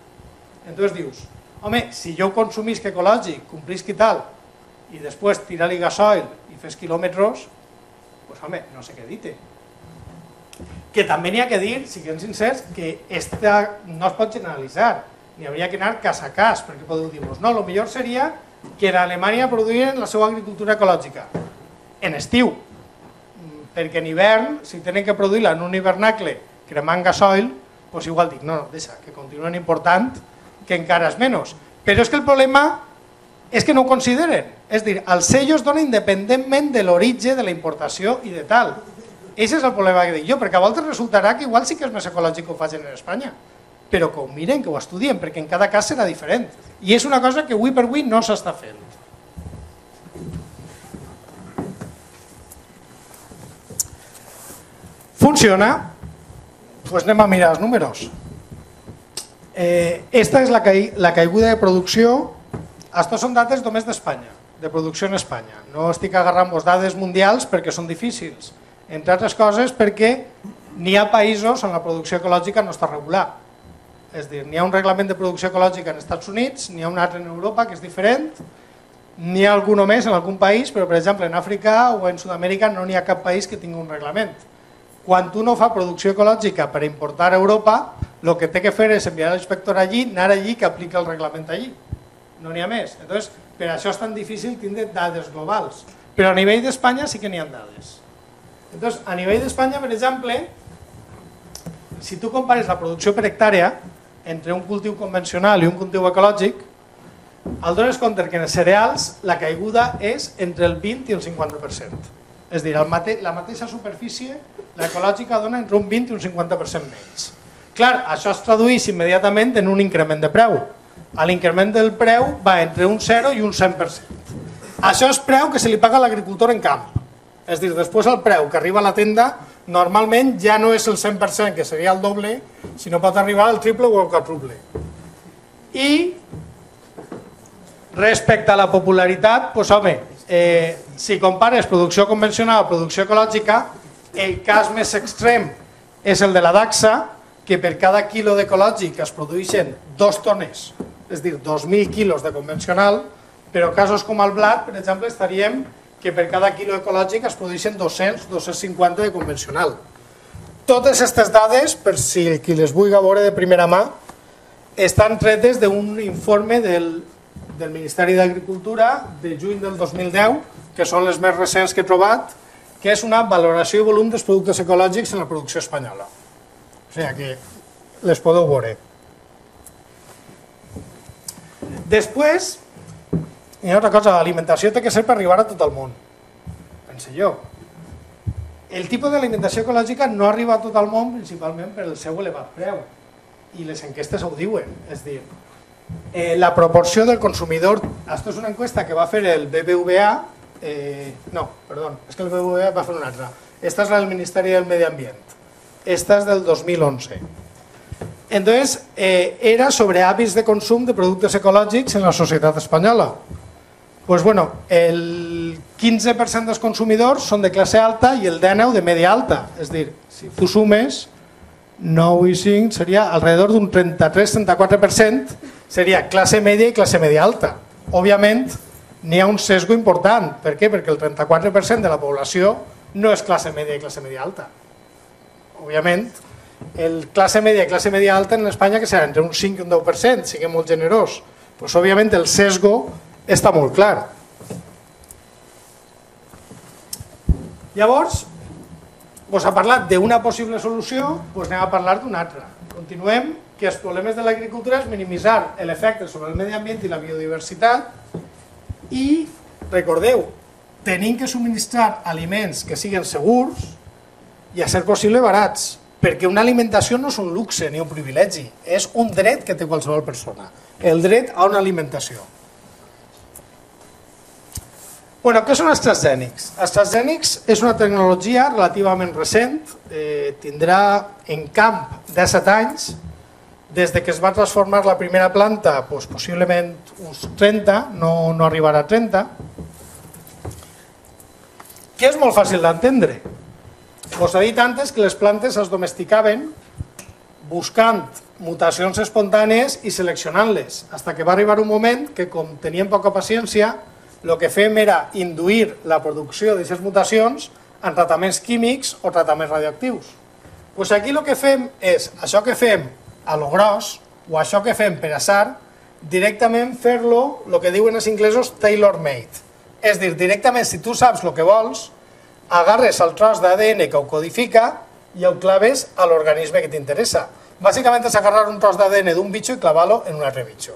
Entonces dius, home, si jo consumisc ecològic, complisc i tal, i després tirar-li gasoil i fes quilòmetres, doncs home, no sé què dir-te. Que també n'hi ha que dir, siguem sincers, que no es pot generalitzar. N'hi hauria que anar cas a cas, perquè podeu dir-vos, no, el millor seria que en Alemanya produïen la seva agricultura ecològica en estiu, perquè en hivern, si tenen que produir-la en un hivernacle cremant gasoil, doncs igual dic, no, deixa, que continuen important, que encara és menys. Però és que el problema és que no ho consideren. És a dir, els sellos donen independentment de l'origen, de la importació i de tal. Aquest és el problema que dic jo, perquè a voltes resultarà que igual sí que és més ecològic que ho facin en Espanya, però que ho miren, que ho estudien, perquè en cada cas serà diferent. I és una cosa que avui per avui no s'està fent. Funciona? Doncs anem a mirar els números. Esta és la caiguda de producció. Estos són dades només d'Espanya, de producció en Espanya. No estic agarrant-vos dades mundials perquè són difícils. Entre altres coses perquè n'hi ha països on la producció ecològica no està regulada. És a dir, n'hi ha un reglament de producció ecològica en Estats Units, n'hi ha un altre en Europa que és diferent, n'hi ha algun més en algun país, però per exemple en Àfrica o en Sud-amèrica no n'hi ha cap país que tingui un reglament. Quan tu no fa producció ecològica per importar a Europa, el que té que fer és enviar l'inspector allí, anar allí que aplica el reglament allí. No n'hi ha més. Entonces, per això és tan difícil tindre dades globals. Però a nivell d'Espanya sí que n'hi ha dades. Entonces, a nivell d'Espanya, per exemple, si tu compares la producció per hectàrea entre un cultiu convencional i un cultiu ecològic, el dones compte que en els cereals la caiguda és entre el 20 i el 50%. És a dir, la mateixa superfície, l'ecològica dona entre un 20 i un 50% menys. Clar, això es tradueix immediatament en un increment de preu. L'increment del preu va entre un 0 i un 100%. Això és preu que se li paga a l'agricultor en camp. És a dir, després el preu que arriba a la tenda normalment ja no és el 100%, que seria el doble, sinó pot arribar al triple o al quadruple. I respecte a la popularitat, doncs home, si compares producció convencional o producció ecològica, el cas més extrem és el de la Dacsa, que per cada quilo d'ecològic es produeixen 2 tones, és a dir, 2.000 quilos de convencional, però casos com el blat, per exemple, estaríem que per cada quilo ecològic es produeixen 200-250 de convencional. Totes aquestes dades, per si qui les vulgui veure de primera mà, estan tretes d'un informe del Ministeri d'Agricultura de juny del 2010, que són les més recents que he trobat, que és una valoració i volum dels productes ecològics en la producció espanyola. O sigui que les podeu veure. Després, hi ha una cosa, l'alimentació té que ser per arribar a tot el món, penso jo. El tipus d'alimentació ecològica no arriba a tot el món principalment per el seu elevat preu, i les enquestes ho diuen, és dir, la proporció del consumidor, això és una enquesta que va fer el BBVA, no, perdó, és que el BBVA va fer una altra, esta és la del Ministeri del Medi Ambient, esta és del 2011. Entonces, era sobre hàbits de consum de productes ecològics en la societat espanyola. Pues bueno, el 15% dels consumidors són de classe alta i el 19% de media alta. És a dir, si tu sumes 9 i 5 seria alrededor d'un 33-34% seria classe media i classe media alta. Òbviament, n'hi ha un sesgo important. Per què? Perquè el 34% de la població no és classe media i classe media alta. Òbviament, el classe media i classe media alta en Espanya que serà entre un 5 i un 10%, siguem molt generós. Pues, òbviament el sesgo està molt clar. Llavors, vos ha parlat d'una possible solució, doncs anem a parlar d'una altra. Continuem, que els problemes de l'agricultura és minimitzar l'efecte sobre el medi ambient i la biodiversitat i, recordeu, tenim que subministrar aliments que siguin segurs i a ser possible barats, perquè una alimentació no és un luxe ni un privilegi, és un dret que té qualsevol persona, el dret a una alimentació. Bueno, què són els transgènics? Els transgènics és una tecnologia relativament recent, tindrà en camp 17 anys, des de que es va transformar la primera planta, doncs possiblement uns 30, no arribarà a 30, que és molt fàcil d'entendre. Us he dit antes que les plantes es domesticaven buscant mutacions espontànies i seleccionant-les, fins que va arribar un moment que, com tenien poca paciència, el que fem era induir la producció d'aquestes mutacions en tractaments químics o tractaments radioactius. Doncs aquí el que fem és això que fem a lo gros o això que fem per atzar, directament fer-lo, el que diuen els inglesos, tailor-made. És a dir, directament, si tu saps el que vols, agarres el tros d'ADN que ho codifica i ho claves a l'organisme que t'interessa. Bàsicament és agarrar un tros d'ADN d'un bitxo i clavar-lo en un altre bitxo.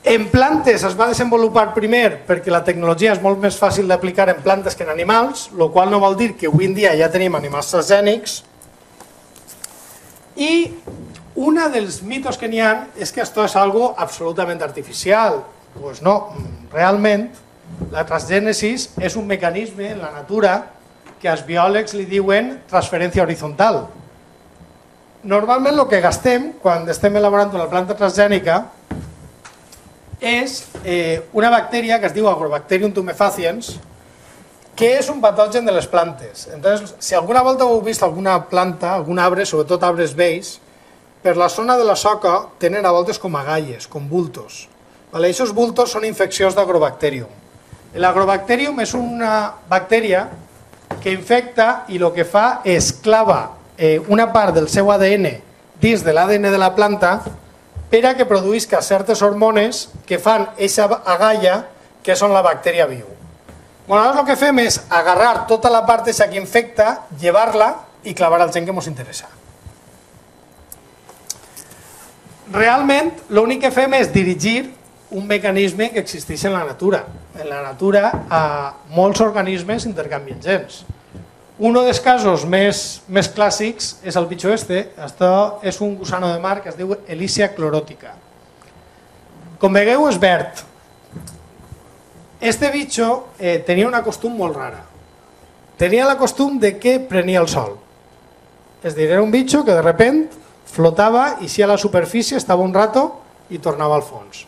En plantes es va desenvolupar primer perquè la tecnologia és molt més fàcil d'aplicar en plantes que en animals, el qual no vol dir que avui en dia ja tenim animals transgènics. I un dels mitos que n'hi ha és que això és algo absolutament artificial. Doncs no, realment la transgènesi és un mecanisme en la natura que els biòlegs li diuen transferència horitzontal. Normalment el que gastem quan estem elaborant una planta transgènica és una bactèria que es diu Agrobacterium tumefaciens, que és un patògen de les plantes. Entonces, si alguna volta heu vist alguna planta, algun arbre, sobretot arbres vells, per la zona de la soca tenen a voltes com agalles, com bultos. Aquests bultos són infeccions d'Agrobacterium. L'Agrobacterium és una bactèria que infecta i el que fa és clava una part del seu ADN dins de l'ADN de la planta per a que produïsca certes hormones que fan aquesta agalla que són la bactèria viu. Llavors el que fem és agarrar tota la part que infecta, llevar-la i clavar al gen que ens interessa. Realment l'únic que fem és dirigir un mecanisme que existeix en la natura. En la natura molts organismes intercanvien gens. Un dels casos més clàssics és el bitxo este. Això és un gusano de mar que es diu Elysia chlorotica. Com veieu és verd. Este bitxo tenia una costum molt rara. Tenia la costum de que prenia el sol. És a dir, era un bitxo que de repent flotava i si a la superfície estava un rato i tornava al fons.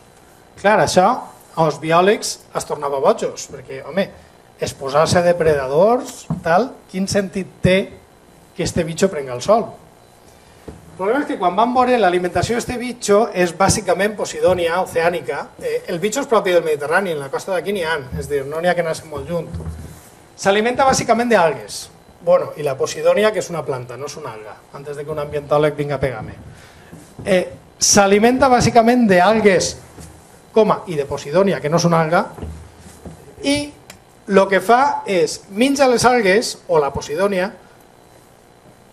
Clar, això als biòlegs es tornava bojos, perquè, home, exposar-se a depredadors, tal, quin sentit té que este bitxo prenga el sol? El problema és que quan vam veure l'alimentació d'aquest bitxo és bàsicament Posidònia oceànica. El bitxo és propi del Mediterrani, en la costa d'aquí n'hi ha, és a dir, no n'hi ha que anar-se molt lluny. S'alimenta bàsicament d'algues. Bueno, i la Posidònia, que és una planta, no és una alga, antes de que un ambientòleg vinga a pegar-me. S'alimenta bàsicament d'algues, i de Posidònia, que no és una alga, i el que fa és menja les algues, o la Posidònia,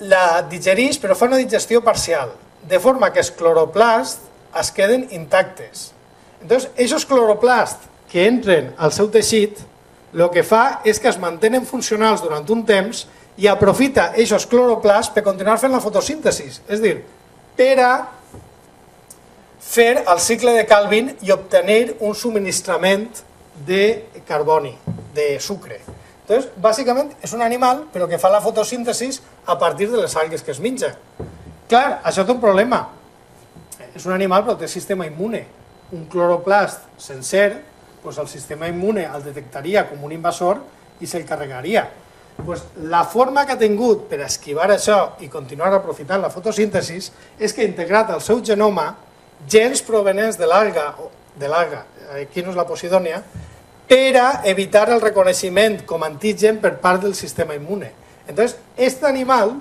la digereix però fa una digestió parcial, de forma que els cloroplasts es queden intactes. Llavors, aquests cloroplasts que entren al seu teixit, el que fa és que es mantenen funcionals durant un temps i aprofita aquests cloroplasts per continuar fent la fotosíntesi, és a dir, per a fer el cicle de Calvin i obtenir un subministrament de carboni, de sucre. Entonces, bàsicament és un animal però que fa la fotosíntesi a partir de les algues que es menja. Clar, això té un problema. És un animal però té sistema immune. Un cloroplast sencer, doncs el sistema immune el detectaria com un invasor i se'l carregaria. La forma que ha tingut per esquivar això i continuar aprofitant la fotosíntesi és que ha integrat al seu genoma gens provenents de l'alga, aquí no és la Posidònia, per a evitar el reconeixement com a antigen per part del sistema immune. Entonces, aquest animal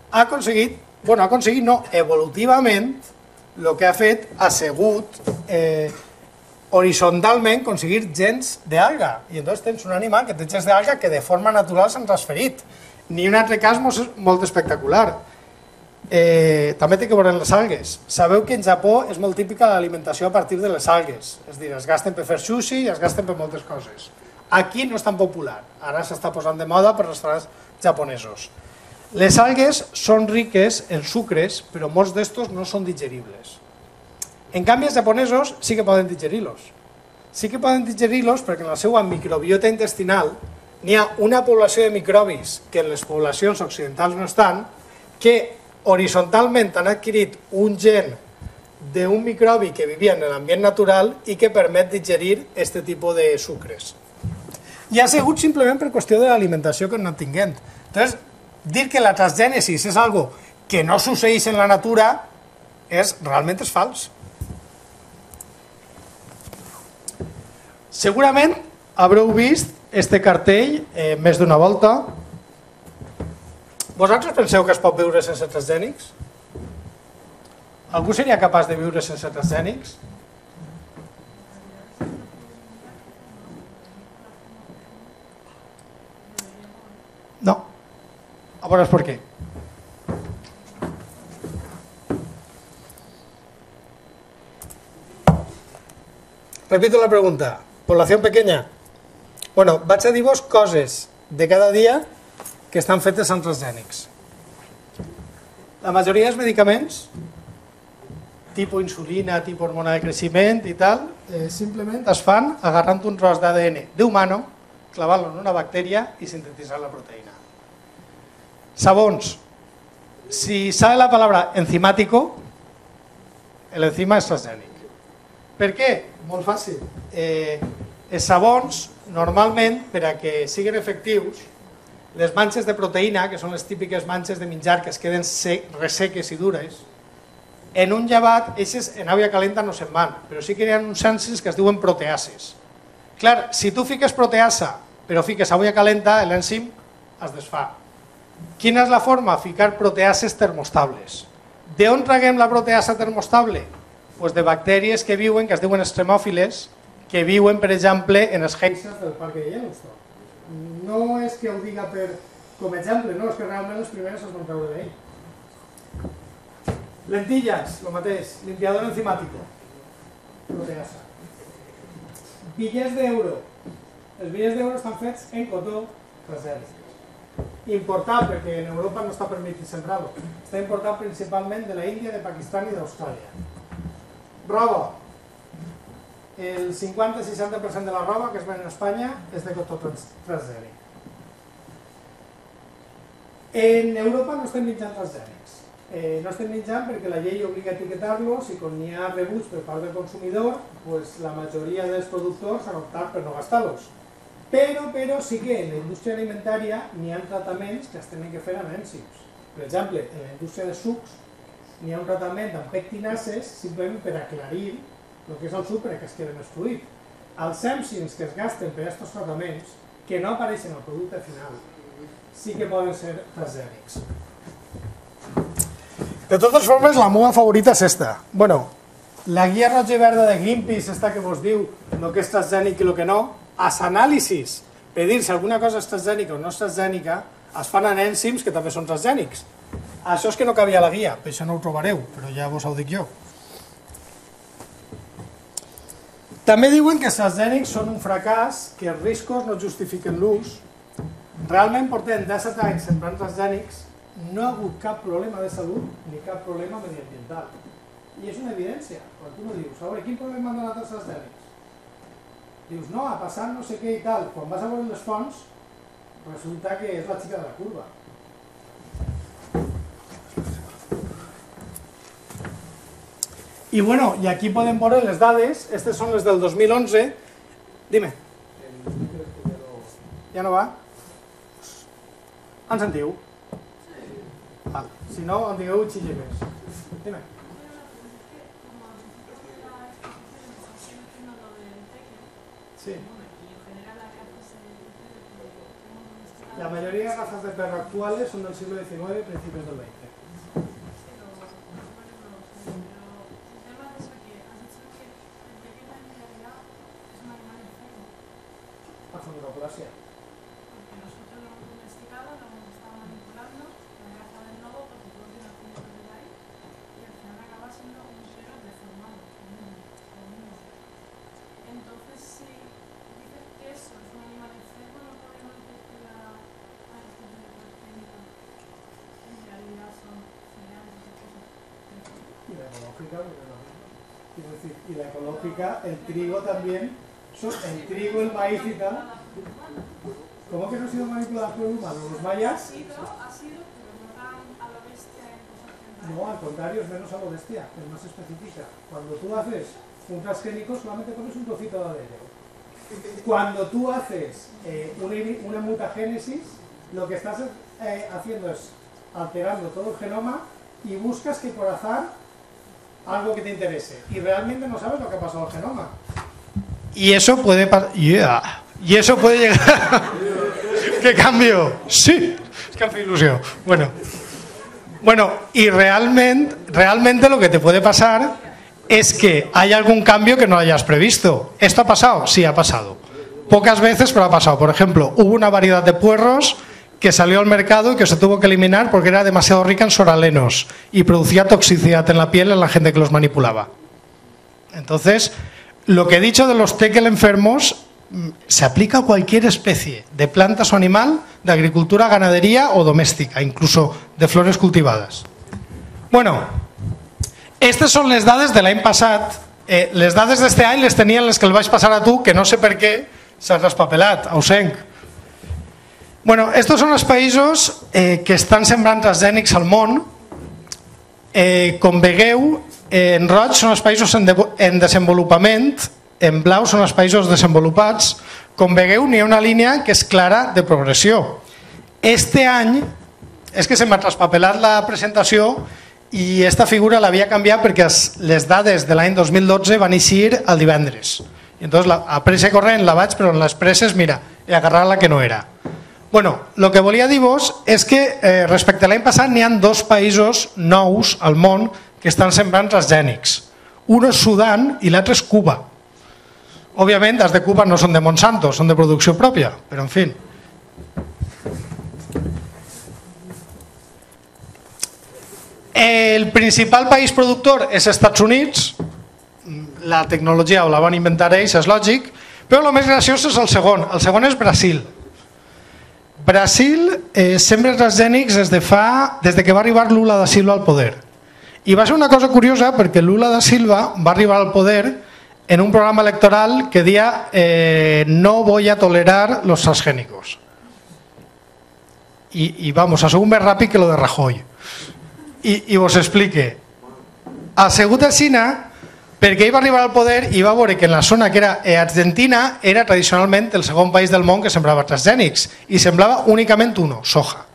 ha aconseguit, evolutivament, el que ha fet ha sigut horitzontalment aconseguir gens d'alga. I llavors tens un animal que té gens d'alga que de forma natural s'han transferit. Ni un altre cas molt espectacular. També té que veure les algues. Sabeu que en Japó és molt típica l'alimentació a partir de les algues. És a dir, es gasten per fer sushi i es gasten per moltes coses. Aquí no és tan popular. Ara s'està posant de moda per restaurants japonesos. Les algues són riques en sucres, però molts d'estos no són digeribles. En canvi, els japonesos sí que poden digerir-los. Sí que poden digerir-los perquè en la seva microbiota intestinal n'hi ha una població de microbis que en les poblacions occidentals no estan, que horitzontalment han adquirit un gen d'un microbi que vivia en l'ambient natural i que permet digerir aquest tipus de sucres. I ha sigut simplement per qüestió de l'alimentació que han anat tinguent. Entonces, dir que la transgènesis és algo que no succeeix en la natura realment és fals. Segurament haureu vist este cartell més d'una volta. Vosaltres penseu que es pot viure sense transgènics? Algú seria capaç de viure sense transgènics? No. A veure per què. Repito la pregunta. Població pequeña. Bueno, vaig a dir-vos coses de cada dia que estan fetes amb transgènics. La majoria dels medicaments, tipus insulina, tipus hormona de creixement i tal, simplement es fan agarrant un tros d'ADN d'humano, clavant-lo en una bactèria i sintetitzant la proteïna. Sabons. Si sale la palabra enzimático, el enzima és transgènic. Per què? Molt fàcil. Els sabons, normalment, per a que siguin efectius, les manxes de proteïna, que són les típiques manxes de menjar que es queden resseques i dures, en un llevat, aquestes en aigua calenta no se'n van, però sí que hi ha uns ènzims que es diuen proteases. Clar, si tu fiques proteasa, però fiques aigua calenta, l'ènzim es desfà. Quina és la forma? Ficar proteases termostables. D'on traguem la proteasa termostable? Pues de bactèries que viuen, que es diuen extremòfiles, que viuen, per exemple, en els geysers del parc de Yellowstone. No és que ho diga com a exemple, no, és que realment les primeres es van treure d'ell. Lentilles, el mateix, limpiador enzimàtico, proteasa. Bitllets d'euro. Els bitllets d'euro estan fets en cotó transgènic. Importat, perquè en Europa no està permès sembrar-lo. Està importat principalment de la Índia, de Pakistan i d'Austràlia. Roba. El 50-60% de la roba que es ven en Espanya és de cotó transgènic. En Europa no estem mitjant transgènics. No estem mitjant perquè la llei obliga a etiquetar-los i quan hi ha rebuig per part del consumidor, la majoria dels productors han optat per no gastar-los. Però sí que en la indústria alimentària n'hi ha tractaments que es tenen que fer amb ènzims. Per exemple, en la indústria de sucs n'hi ha un tractament amb pectinases simplement per aclarir el que és el sucre que es queda més fluid. Els ènzims que es gasten per a aquests tractaments, que no apareixen al producte final, sí que poden ser transgènics. De totes formes, la meva favorita és esta. Bueno, la guia roja i verda de Greenpeace, esta que vos diu el que és transgènic i el que no, els anàlisis per dir si alguna cosa és transgènica o no és transgènica es fan en ènzims que també són transgènics. Això és que no cabia a la guia, per això no ho trobareu, però ja vos ho dic jo. També diuen que els transgènics són un fracàs, que els riscos no justifiquen l'ús. Realment portem 17 anys sembrant transgènics, no ha hagut cap problema de salut ni cap problema mediambiental. I és una evidència. Quan tu no dius, a veure, quin problema han donat els transgènics? Dius, no, ha passat no sé què i tal. Quan vas a veure les fonts, resulta que és la xica de la curva. I bueno, i aquí podem veure les dades, aquestes són les del 2011. Dime. Ja no va? En sentiu? Val. Si no, en digueu xille més. Dime. Sí. La mayoría de razas de perro actuales son del siglo XIX y principios del XX. Achondroplasia. Porque nosotros lo hemos investigado, lo hemos estado manipulando, la raza del lobo, porque todos tienen acúmulos de ahí, y al final acaba siendo un perro deformado, común. Entonces, si dices que eso es un animal enfermo, no podemos decir que a este tipo de técnica en realidad son cereales y cosas. Y la ecológica, quiero decir, y la ecológica, el trigo también. El trigo, el maíz y tal. ¿Cómo que no ha sido manipulado por humanos? ¿Los mayas? Ha sido, pero no tan a la bestia en cosas No, al contrario, es menos a modestia, es más específica. Cuando tú haces un transgénico solamente pones un trocito de ADN. Cuando tú haces una mutagénesis, lo que estás haciendo es alterando todo el genoma y buscas que por azar algo que te interese. Y realmente no sabes lo que ha pasado al genoma. Y eso puede pasar... Y eso puede llegar... ¿Qué cambio? Sí, es que hace ilusión. Bueno, y realmente lo que te puede pasar es que hay algún cambio que no hayas previsto. ¿Esto ha pasado? Sí, ha pasado. Pocas veces, pero ha pasado. Por ejemplo, hubo una variedad de puerros que salió al mercado y que se tuvo que eliminar porque era demasiado rica en soralenos y producía toxicidad en la piel en la gente que los manipulaba. Entonces, lo que he dicho de los teckel enfermos se aplica a cualquier especie de plantas o animal, de agricultura, ganadería o doméstica, incluso de flores cultivadas. Bueno, aquestes són les dades de l'any passat. Les dades d'este any les tenien les que el vaig passar a tu, que no sé per què s'has despapelat, ausenc. Bueno, estos són els països que estan sembrant transgènics al món. Com veieu, en roig són els països en desenvolupament, en blau són els països desenvolupats. Com veieu, n'hi ha una línia que és clara de progressió. Este any, és que se m'ha traspapelat la presentació i esta figura l'havia canviat perquè les dades de l'any 2012 van eixir el divendres. I entonces a pressa corrent la vaig, però en les presses, mira, he agarrat la que no era. Bueno, el que volia dir-vos és que respecte a l'any passat n'hi ha 2 països nous al món que estan sembrant transgènics. Un és Sudan i l'altre és Cuba. Òbviament, els de Cuba no són de Monsanto, són de producció pròpia, però en fi. El principal país productor és Estats Units, la tecnologia la van inventar ells, és lògic, però el més graciós és el segon és Brasil. Brasil sembra transgènics des de que va arribar Lula da Silva al poder. I va ser una cosa curiosa perquè Lula da Silva va arribar al poder en un programa electoral que decía no voy a tolerar los transgénicos. Y vamos, ha sigut més ràpid que lo de Rajoy. I vos explique. Ha sigut a Xina perquè ell va arribar al poder i va veure que en la zona que era Argentina era tradicionalment el segon país del món que sembrava transgènics i semblava únicament uno, soja.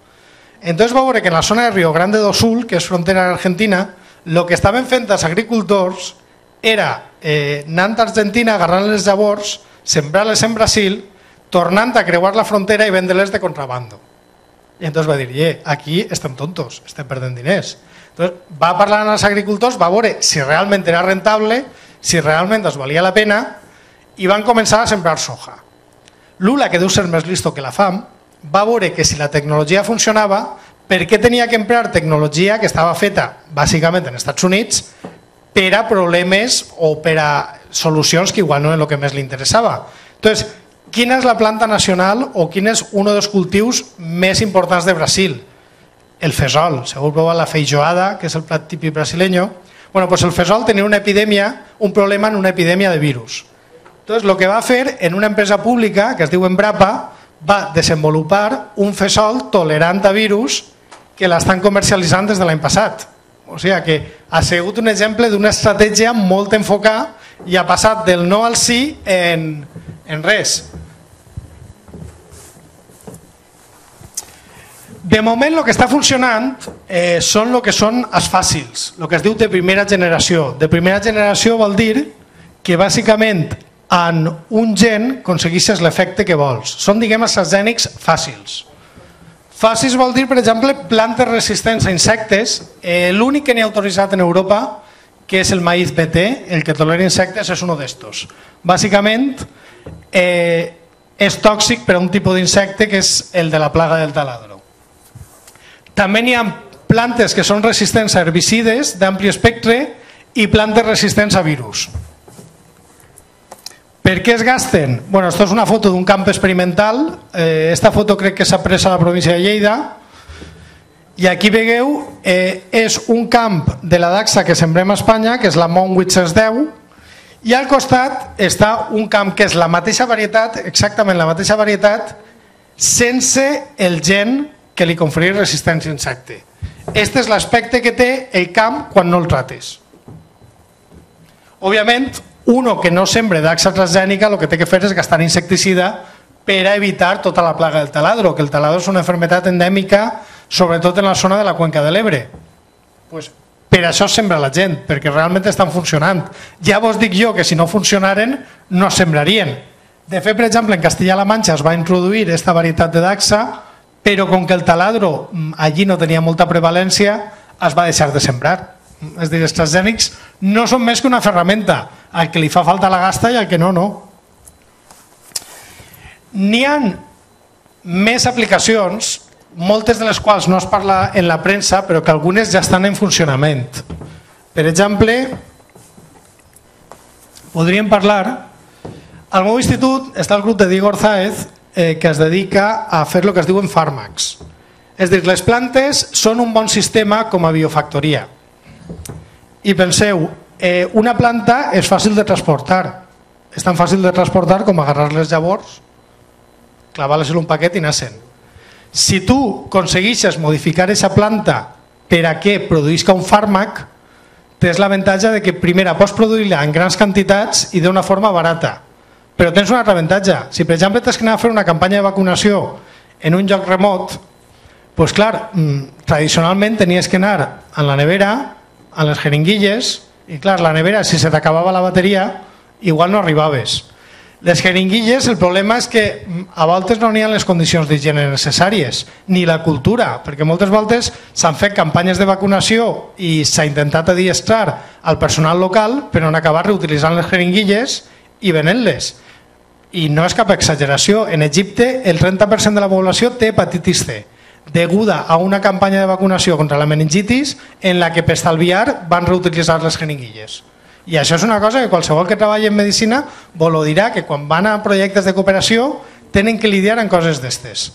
Entonces va veure que en la zona de Río Grande do Sul, que és frontera d'Argentina, el que estaven fent els agricultors era anant a Argentina, agarrant les llavors, sembrar-les en Brasil, tornant a creuar la frontera i vendre-les de contrabando. I entonces va dir, aquí estem tontos, estem perdent diners. Entonces va parlar amb els agricultors, va veure si realment era rentable, si realment es valia la pena, i van començar a sembrar soja. Lula, que deu ser més listo que la fam, va veure que si la tecnologia funcionava, per què tenia que emprar tecnologia que estava feta bàsicament en Estats Units per a problemes o per a solucions que igual no és el que més li interessava. Entonces, quina és la planta nacional o quin és un dels cultius més importants de Brasil? El fesol. Segur provat la feijoada, que és el plat típic brasileño. Bueno, pues el fesol tenia una epidèmia, un problema en una epidèmia de virus. Entonces, lo que va fer en una empresa pública, que es diu Embrapa, va desenvolupar un fesol tolerant a virus que l'estan comercialitzant des de l'any passat. O sigui que ha sigut un exemple d'una estratègia molt enfocada i ha passat del no al sí en res. De moment el que està funcionant són el que són els fàcils, el que es diu de primera generació. De primera generació vol dir que bàsicament en un gen aconsegueixes l'efecte que vols. Són, diguem, els transgènics fàcils. Fàcils vol dir, per exemple, plantes resistents a insectes. L'únic que n'hi ha autoritzat en Europa, que és el maíz BT, el que tolera insectes, és un d'estos. Bàsicament, és tòxic per a un tipus d'insecte que és el de la plaga del taladro. També n'hi ha plantes que són resistents a herbicides d'ampli espectre i plantes resistents a virus. Per què es gasten? Bueno, esto és una foto d'un camp experimental. Esta foto crec que s'ha pres a la província de Lleida. I aquí veieu, és un camp de la dacsa que sembrem a Espanya, que és la Mont 810, i al costat està un camp que és la mateixa varietat, exactament la mateixa varietat, sense el gen que li confereix resistència a insecte. Este és l'aspecte que té el camp quan no el trates. Òbviament, uno que no sembre daxa transgènica el que té que fer és gastar insecticida per a evitar tota la plaga del taladro, que el taladro és una malaltia endèmica, sobretot en la zona de la Cuenca de l'Ebre. Per això sembra la gent, perquè realment estan funcionant. Ja vos dic jo que si no funcionaren, no sembrarien. De fet, per exemple, en Castilla-La Manxa es va introduir aquesta varietat de daxa, però com que el taladro allí no tenia molta prevalència, es va deixar de sembrar. És a dir, els transgènics no són més que una ferramenta. Al que li fa falta la gasta i al que no, no. N'hi ha més aplicacions, moltes de les quals no es parla en la premsa, però que algunes ja estan en funcionament. Per exemple, podríem parlar, al meu institut està el grup de Diego Orzáez, que es dedica a fer el que es diuen fàrmacs. És a dir, les plantes són un bon sistema com a biofactoria. I penseu, una planta és fàcil de transportar. És tan fàcil de transportar com agarrar les llavors, clavar-les en un paquet i anar-se'n. Si tu aconsegueixes modificar aquesta planta per a que produïsca un fàrmac, tens l'avantatge de que primera pots produir-la en grans quantitats i d'una forma barata. Però tens un altre avantatge. Si per exemple t'has d'anar a fer una campanya de vacunació en un lloc remot, doncs clar, tradicionalment tenies que anar a la nevera, a les jeringuilles, i clar, la nevera, si se t'acabava la bateria, igual no arribaves. Les jeringuilles, el problema és que a voltes no n'hi ha les condicions d'higiene necessàries, ni la cultura, perquè moltes voltes s'han fet campanyes de vacunació i s'ha intentat adiestrar al personal local per no acabar reutilitzant les jeringuilles i venent-les. I no és cap exageració, en Egipte el 30% de la població té hepatitis C, deguda a una campanya de vacunació contra la meningitis en la que per estalviar van reutilitzar les jeringuilles. I això és una cosa que qualsevol que treballi en medicina vos dirà, que quan van a projectes de cooperació tenen que lidiar amb coses d'estes.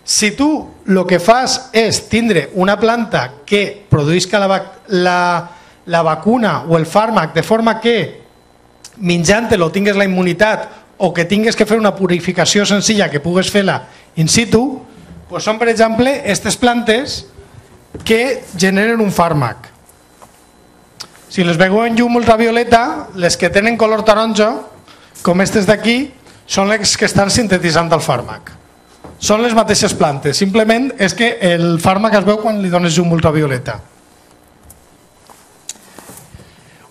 Si tu el que fas és tindre una planta que produïsca la vacuna o el fàrmac de forma que menjant-lo tingues la immunitat o que tingues que fer una purificació senzilla que pugues fer-la in situ, doncs són per exemple aquestes plantes que generen un fàrmac. Si les veieu en llum ultravioleta, les que tenen color taronja, com aquestes d'aquí, són les que estan sintetitzant el fàrmac. Són les mateixes plantes, simplement és que el fàrmac es veu quan li dones llum ultravioleta.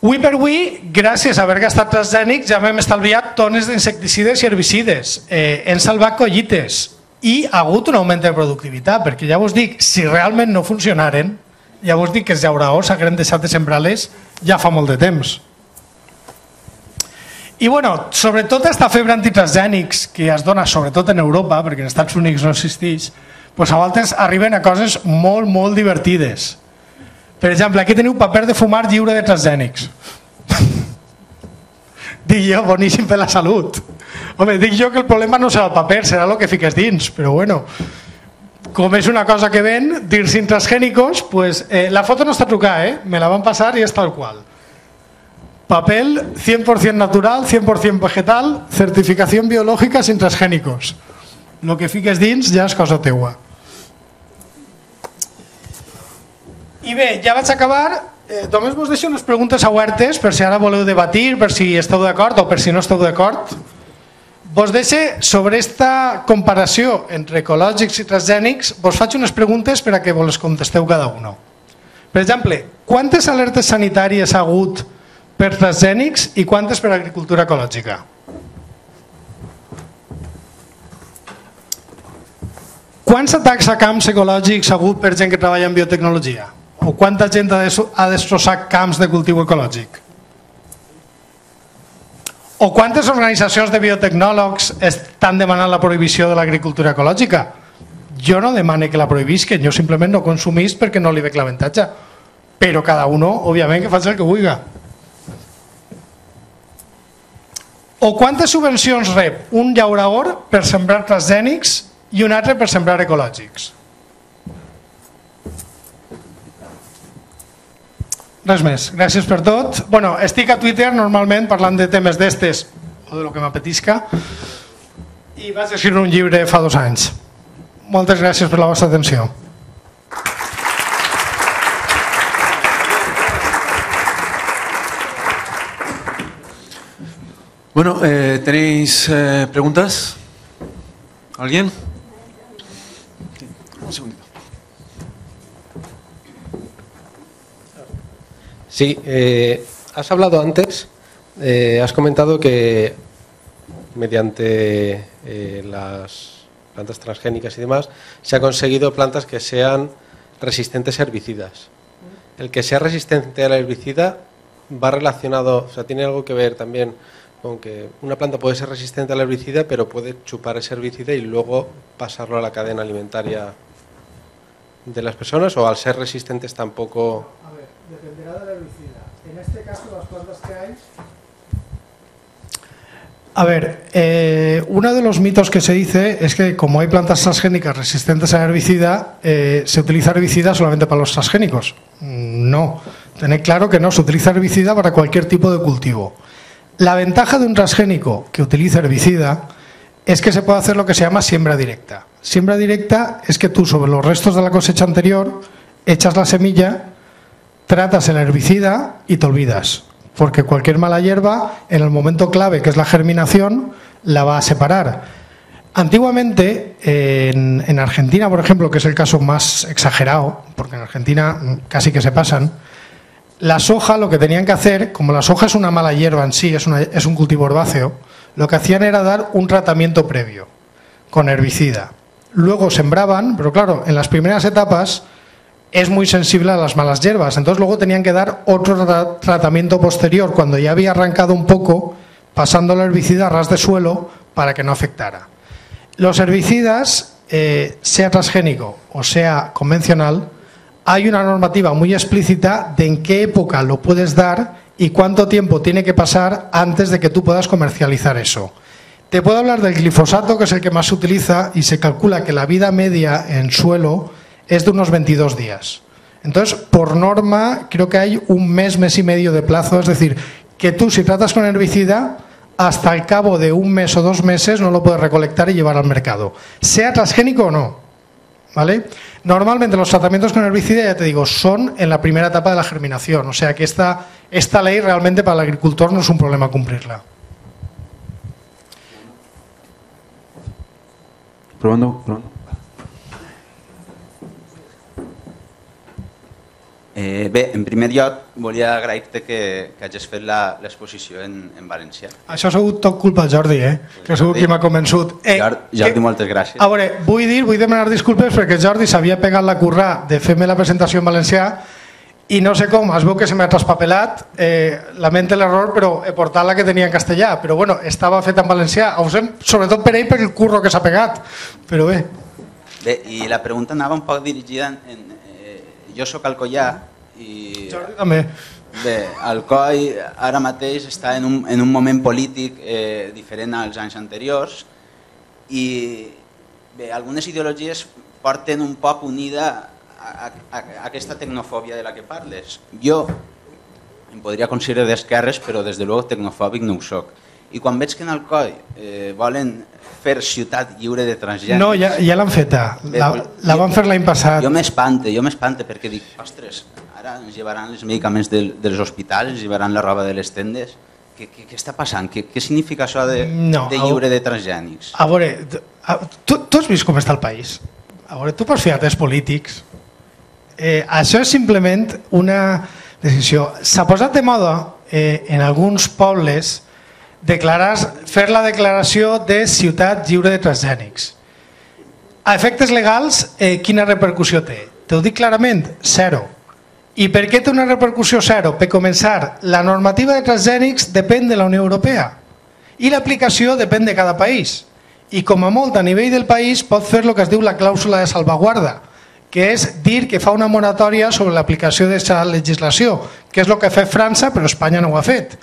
Avui per avui, gràcies a haver gastat transgènics, ja hem estalviat tones d'insecticides i herbicides, hem salvat collites i ha hagut un augment de productivitat, perquè ja vos dic, si realment no funcionaren, ja vos dic que els llauraors haguem deixat de sembrar-les ja fa molt de temps. I bueno, sobretot aquesta febre antitransgènics que es dona sobretot en Europa, perquè en Estats Units no existeix, doncs a voltes arriben a coses molt, molt divertides. Per exemple, aquí teniu paper de fumar lliure de transgènics. Dic jo, boníssim per la salut. Home, dic jo que el problema no serà el paper, serà el que fiques dins, però bueno, com és una cosa que ven, dir sin transgénicos, pues la foto no està trucada, me la van passar i és tal qual. Papel 100% natural, 100% vegetal, certificación biológica sin transgénicos. Lo que fiques dins ja és cosa teua. I bé, ja vaig acabar. Només vos deixo unes preguntes obertes per si ara voleu debatir, per si esteu d'acord o per si no esteu d'acord. Vos deixo sobre esta comparació entre ecològics i transgènics, vos faig unes preguntes per a que vos les contesteu cada un. Per exemple, quantes alertes sanitàries ha hagut per transgènics i quantes per agricultura ecològica? Quants atacs a camps ecològics ha hagut per gent que treballa en biotecnologia? O quanta gent ha destrossat camps de cultiu ecològic? O quantes organitzacions de biotecnòlegs estan demanant la prohibició de l'agricultura ecològica? Jo no demane que la prohibisquen, jo simplement no consumís perquè no li veig l'avantatge. Però cada un, òbviament, que faci el que vulgui. O quantes subvencions rep un llaurador per sembrar transgènics i un altre per sembrar ecològics? Res més, gràcies per tot. Bueno, estic a Twitter normalment parlant de temes d'estes o de lo que m'apetisca i vaig escriure un llibre fa 2 anys. Moltes gràcies per la vostra atenció. Bueno, ¿tenéis preguntas? ¿Alguien? Un segundito. Sí, has hablado antes, has comentado que mediante las plantas transgénicas y demás se ha conseguido plantas que sean resistentes a herbicidas. El que sea resistente al herbicida va relacionado, o sea, tiene algo que ver también con que una planta puede ser resistente al herbicida, pero puede chupar ese herbicida y luego pasarlo a la cadena alimentaria de las personas, o al ser resistentes tampoco. A ver, dependerá del herbicida. En este caso, las plantas que hay. A ver, uno de los mitos que se dice es que como hay plantas transgénicas resistentes al herbicida, se utiliza herbicida solamente para los transgénicos. No, tened claro que no, se utiliza herbicida para cualquier tipo de cultivo. La ventaja de un transgénico que utiliza herbicida es que se puede hacer lo que se llama siembra directa. Siembra directa es que tú sobre los restos de la cosecha anterior echas la semilla, tratas el herbicida y te olvidas. Porque cualquier mala hierba, en el momento clave, que es la germinación, la va a separar. Antiguamente, en Argentina, por ejemplo, que es el caso más exagerado, porque en Argentina casi que se pasan, la soja lo que tenían que hacer, como la soja es una mala hierba en sí, es un cultivo herbáceo, lo que hacían era dar un tratamiento previo con herbicida. Luego sembraban, pero claro, en las primeras etapas es muy sensible a las malas hierbas, entonces luego tenían que dar otro tratamiento posterior cuando ya había arrancado un poco, pasando el herbicida a ras de suelo para que no afectara. Los herbicidas, sea transgénico o sea convencional, hay una normativa muy explícita de en qué época lo puedes dar y cuánto tiempo tiene que pasar antes de que tú puedas comercializar eso. Te puedo hablar del glifosato, que es el que más se utiliza, y se calcula que la vida media en suelo es de unos 22 días. Entonces, por norma, creo que hay un mes, mes y medio de plazo, es decir, que tú si tratas con herbicida, hasta el cabo de un mes o 2 meses no lo puedes recolectar y llevar al mercado, sea transgénico o no, ¿vale? Normalmente los tratamientos con herbicida, ya te digo, son en la primera etapa de la germinación, o sea que esta ley realmente para el agricultor no es un problema cumplirla. Probando. Bé, en primer lloc, volia agrair-te que hagis fet l'exposició en valencià. Això ha sigut tot culpa del Jordi, que ha sigut qui m'ha convençut. Jordi, moltes gràcies. A veure, vull demanar disculpes perquè Jordi s'havia pegat la currà de fer-me la presentació en valencià i no sé com, es veu que se m'ha traspapelat, lamento l'error, però he portat la que tenia en castellà, però bueno, estava feta en valencià, sobretot per ell per el curro que s'ha pegat, però bé. Bé, i la pregunta anava un poc dirigida jo soc alcoià i Jordi també. Bé, Alcoi ara mateix està en un moment polític diferent als anys anteriors i bé, algunes ideologies porten un poc unida a aquesta tecnofòbia de la que parles. Jo em podria considerar d'esquerres, però des de luego tecnofòbic no ho soc. I quan veig que en Alcoi volen fer ciutat lliure de transgènics... No, ja l'han feta, la van fer l'any passat. Jo m'espante perquè dic, ostres, ara ens llevaran els medicaments dels hospitals, ens llevaran la roba de les tendes. Què està passant? Què significa això de lliure de transgènics? A veure, tu has vist com està el país? A veure, tu pots fiar-te als polítics. Això és simplement una decisió. S'ha posat de moda en alguns pobles fer la declaració de ciutat lliure de transgènics. A efectes legals, quina repercussió té? T'ho dic clarament, zero. I per què té una repercussió zero? Per començar, la normativa de transgènics depèn de la Unió Europea i l'aplicació depèn de cada país. I com a molt a nivell del país pot fer el que es diu la clàusula de salvaguarda, que és dir que fa una moratòria sobre l'aplicació d'aquesta legislació, que és el que ha fet França, però Espanya no ho ha fet.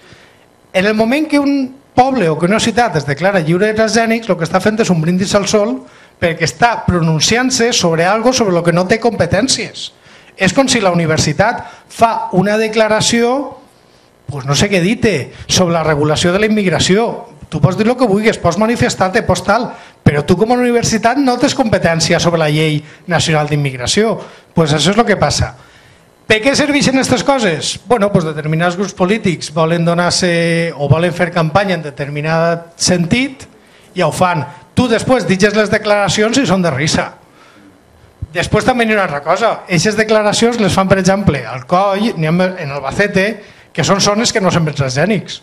En el moment que un poble o que una ciutat es declara lliure de transgènics, el que està fent és un brindis al sol perquè està pronunciant-se sobre algo sobre el que no té competències. És com si la universitat fa una declaració, doncs no sé què dir-te, sobre la regulació de la immigració. Tu pots dir el que vulguis, pots manifestar-te, pots tal, però tu com a universitat no tens competència sobre la llei nacional d'immigració. Doncs això és el que passa. Per què serveixen aquestes coses? Bueno, doncs determinats grups polítics volen donar-se o volen fer campanya en determinat sentit i ho fan. Tu després diges les declaracions i són de risa. Després també hi ha una altra cosa. Aquestes declaracions les fan, per exemple, al Coll, en Albacete, que són zones que no sembren transgènics.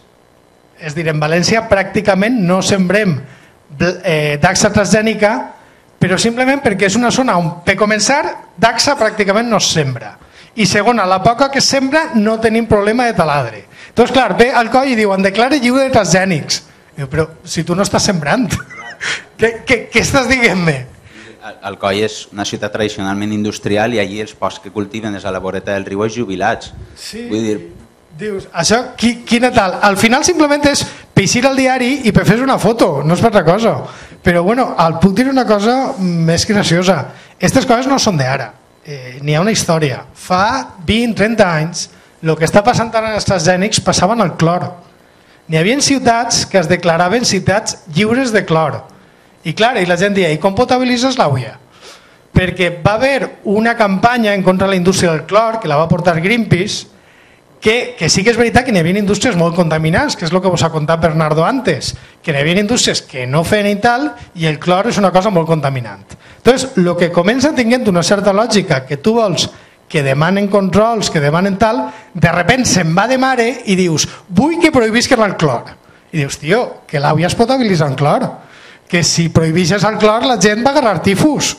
És a dir, en València pràcticament no sembrem daxa transgènica, però simplement perquè és una zona on, per començar, daxa pràcticament no es sembra. I segon, a la poca que es sembra no tenim problema de taladre. Doncs clar, ve al Coll i diuen declare lliure de transgènics. Diu, però si tu no estàs sembrant, què estàs dient-me? Alcoi és una ciutat tradicionalment industrial i allí els pocs que cultiven és a la voreta del riu els jubilats. Sí, vull dir, dius, això, quina tal? Al final simplement és peixir al diari i per fer una foto, no és per altra cosa. Però bueno, puc dir una cosa més graciosa. Aquestes coses no són d'ara. N'hi ha una història. Fa 20-30 anys el que està passant ara en els transgènics passaven al clor. N'hi havia ciutats que es declaraven ciutats lliures de clor. I clar, i la gent deia, i com potabilitzes l'aigua? Perquè va haver una campanya en contra de la indústria del clor, que la va portar Greenpeace, que sí que és veritat que n'hi havia indústries molt contaminants, que és el que vos ha contat Bernardo antes, que n'hi havia indústries que no feien i tal, i el clor és una cosa molt contaminant. Entonces, el que comença tinguent una certa lògica, que tu vols que demanen controls, que demanen tal, de repente se'n va de mare i dius, vull que prohibisquen el clor. I dius, tio, que l'aigua es potabilitza en clor, que si prohibixes el clor la gent va agarrar tifus.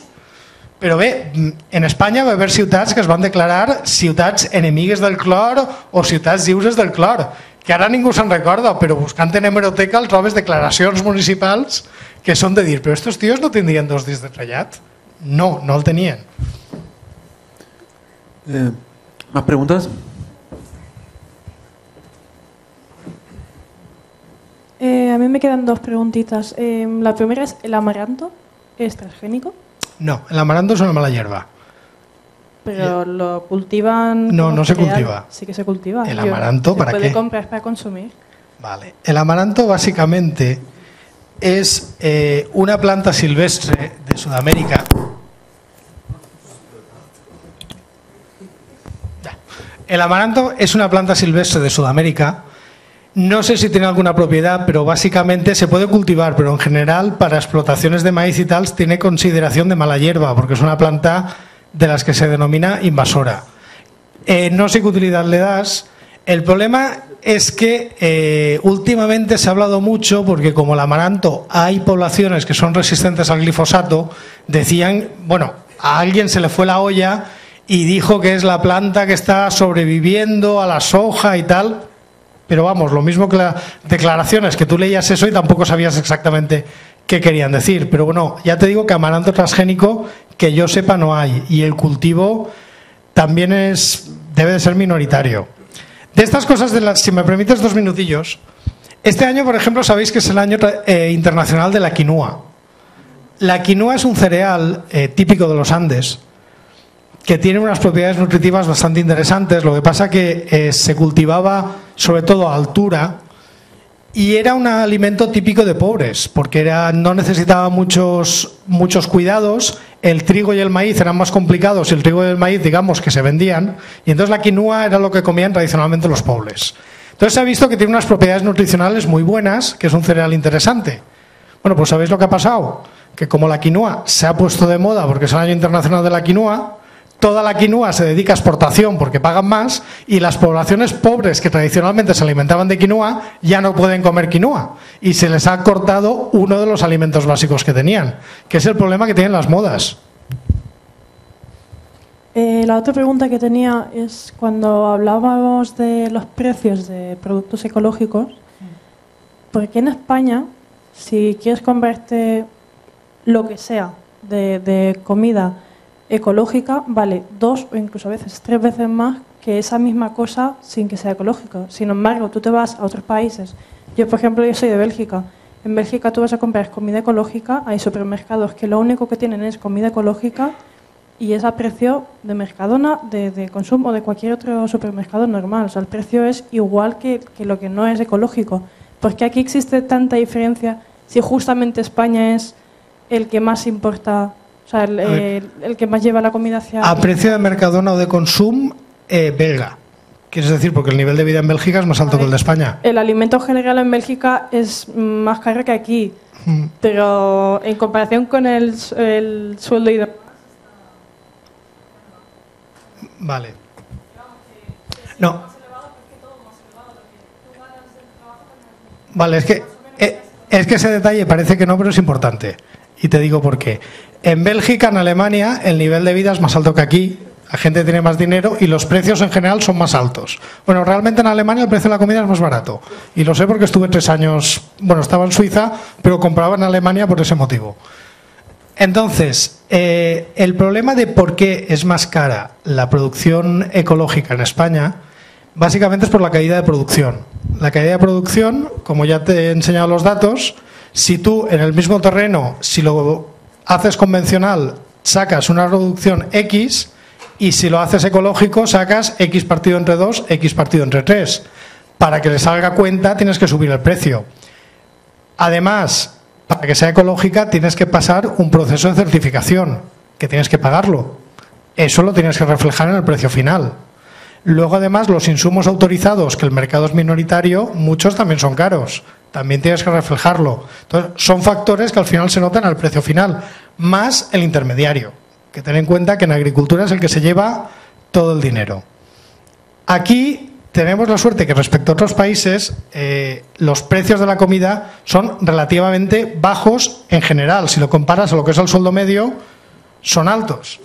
Però bé, en Espanya va haver ciutats que es van declarar ciutats enemigues del clor o ciutats lliures del clor, que ara ningú se'n recorda, però buscant en hemeroteca el trobes declaracions municipals que són de dir, però estos tios no tindrien 2 dies de trellat? No, no el tenien. ¿Más preguntas? A mí me quedan 2 preguntitas. La primera es, ¿el amaranto es transgénico? No, el amaranto es una mala hierba. Pero lo cultivan... No, no se cereal. cultiva. Sí que se cultiva. ¿El amaranto para qué? Se puede comprar para consumir. Vale. El amaranto básicamente es una planta silvestre de Sudamérica. El amaranto es una planta silvestre de Sudamérica. No sé si tiene alguna propiedad, pero básicamente se puede cultivar, pero en general para explotaciones de maíz y tal tiene consideración de mala hierba, porque es una planta de las que se denomina invasora. No sé qué utilidad le das. El problema es que últimamente se ha hablado mucho, porque como el amaranto hay poblaciones que son resistentes al glifosato, decían, bueno, a alguien se le fue la olla y dijo que es la planta que está sobreviviendo a la soja y tal. Pero vamos, lo mismo que las declaraciones, que tú leías eso y tampoco sabías exactamente qué querían decir. Pero bueno, ya te digo que amaranto transgénico, que yo sepa, no hay. Y el cultivo también debe de ser minoritario. De estas cosas, si me permites 2 minutillos, este año, por ejemplo, sabéis que es el año internacional de la quinoa. La quinoa es un cereal típico de los Andes, que tiene unas propiedades nutritivas bastante interesantes. Lo que pasa que se cultivaba sobre todo a altura y era un alimento típico de pobres, porque no necesitaba muchos cuidados. El trigo y el maíz eran más complicados y el trigo y el maíz, digamos, que se vendían, y entonces la quinoa era lo que comían tradicionalmente los pobres. Entonces se ha visto que tiene unas propiedades nutricionales muy buenas, que es un cereal interesante. Bueno, pues ¿sabéis lo que ha pasado? Que como la quinoa se ha puesto de moda porque es el año internacional de la quinoa, toda la quinoa se dedica a exportación porque pagan más, y las poblaciones pobres que tradicionalmente se alimentaban de quinoa ya no pueden comer quinoa y se les ha cortado uno de los alimentos básicos que tenían, que es el problema que tienen las modas. La otra pregunta que tenía es, cuando hablábamos de los precios de productos ecológicos, ¿por qué en España, si quieres comprarte lo que sea de comida ecológica, vale 2 o incluso a veces 3 veces más que esa misma cosa sin que sea ecológica? Sin embargo, tú te vas a otros países. Yo, por ejemplo, yo soy de Bélgica. En Bélgica tú vas a comprar comida ecológica, hay supermercados que lo único que tienen es comida ecológica y es a precio de Mercadona, de consumo, de cualquier otro supermercado normal. O sea, el precio es igual que lo que no es ecológico. ¿Por qué aquí existe tanta diferencia si justamente España es el que más importa? O sea, el que más lleva la comida hacia... A precio de Mercadona o de consumo, belga. ¿Quieres decir? Porque el nivel de vida en Bélgica es más alto que el de España. El alimento general en Bélgica es más caro que aquí, pero en comparación con el sueldo y demás. Vale. No. Vale, es que ese detalle parece que no, pero es importante. Y te digo por qué. En Bélgica, en Alemania, el nivel de vida es más alto que aquí. La gente tiene más dinero y los precios en general son más altos. Bueno, realmente en Alemania el precio de la comida es más barato. Y lo sé porque estuve 3 años, bueno, estaba en Suiza, pero compraba en Alemania por ese motivo. Entonces, el problema de por qué es más cara la producción ecológica en España, básicamente es por la caída de producción. La caída de producción, como ya te he enseñado los datos, si tú en el mismo terreno, si lo haces convencional, sacas una producción X, y si lo haces ecológico, sacas X partido entre 2, X partido entre 3. Para que le salga cuenta, tienes que subir el precio. Además, para que sea ecológica, tienes que pasar un proceso de certificación, que tienes que pagarlo. Eso lo tienes que reflejar en el precio final. Luego, además, los insumos autorizados, que el mercado es minoritario, muchos también son caros. También tienes que reflejarlo. Entonces, son factores que al final se notan en el precio final, más el intermediario. Que ten en cuenta que en agricultura es el que se lleva todo el dinero. Aquí tenemos la suerte que respecto a otros países los precios de la comida son relativamente bajos en general. Si lo comparas a lo que es el sueldo medio, son altos.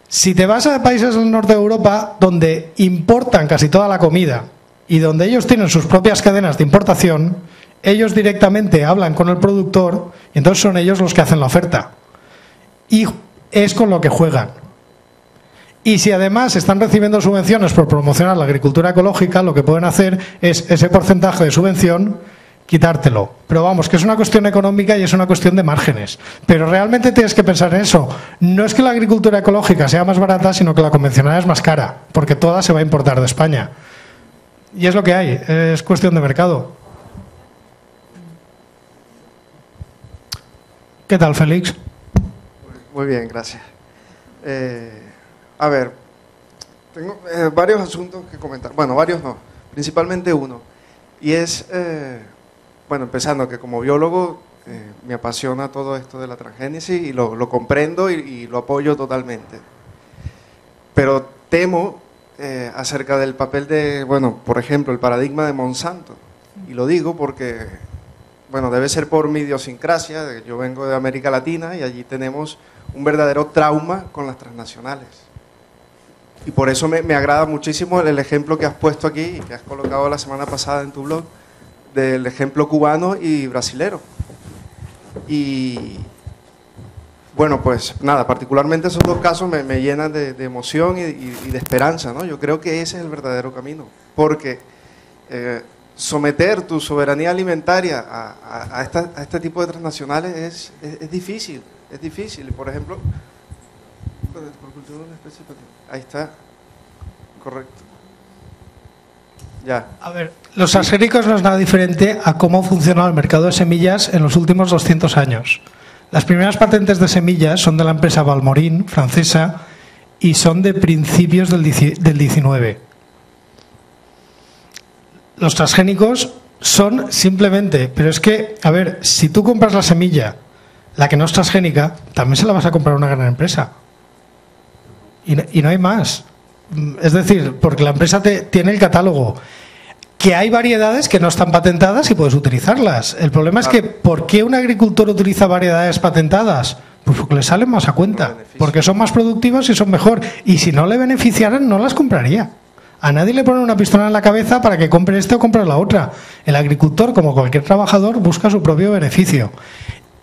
Si te vas a países del norte de Europa donde importan casi toda la comida y donde ellos tienen sus propias cadenas de importación, ellos directamente hablan con el productor y entonces son ellos los que hacen la oferta. Y es con lo que juegan. Y si además están recibiendo subvenciones por promocionar la agricultura ecológica, lo que pueden hacer es ese porcentaje de subvención quitártelo. Pero vamos, que es una cuestión económica y es una cuestión de márgenes. Pero realmente tienes que pensar en eso. No es que la agricultura ecológica sea más barata, sino que la convencional es más cara, porque toda se va a importar de España. Y es lo que hay, es cuestión de mercado. ¿Qué tal, Félix? Muy bien, gracias. A ver, tengo varios asuntos que comentar. Bueno, varios no, principalmente uno. Y es, bueno, empezando que como biólogo me apasiona todo esto de la transgénesis y lo comprendo y lo apoyo totalmente. Pero temo acerca del papel de, bueno, por ejemplo, el paradigma de Monsanto. Y lo digo porque, bueno, debe ser por mi idiosincrasia. Yo vengo de América Latina y allí tenemos un verdadero trauma con las transnacionales. Y por eso me agrada muchísimo el ejemplo que has puesto aquí y que has colocado la semana pasada en tu blog, del ejemplo cubano y brasilero. Y bueno, pues nada, particularmente esos dos casos me llenan de emoción y de esperanza, ¿no? Yo creo que ese es el verdadero camino, porque someter tu soberanía alimentaria a este tipo de transnacionales es difícil. Es difícil, por ejemplo, ahí está, correcto. Ya. A ver, los transgénicos no es nada diferente a cómo ha funcionado el mercado de semillas en los últimos 200 años. Las primeras patentes de semillas son de la empresa Valmorin, francesa, y son de principios del 19. Los transgénicos son simplemente, pero es que, a ver, si tú compras la semilla, la que no es transgénica, también se la vas a comprar a una gran empresa. Y no hay más. Es decir, porque la empresa tiene el catálogo. Que hay variedades que no están patentadas y puedes utilizarlas. El problema es que, ¿por qué un agricultor utiliza variedades patentadas? Pues porque le salen más a cuenta. Porque son más productivas y son mejor. Y si no le beneficiaran, no las compraría. A nadie le ponen una pistola en la cabeza para que compre este o compre la otra. El agricultor, como cualquier trabajador, busca su propio beneficio.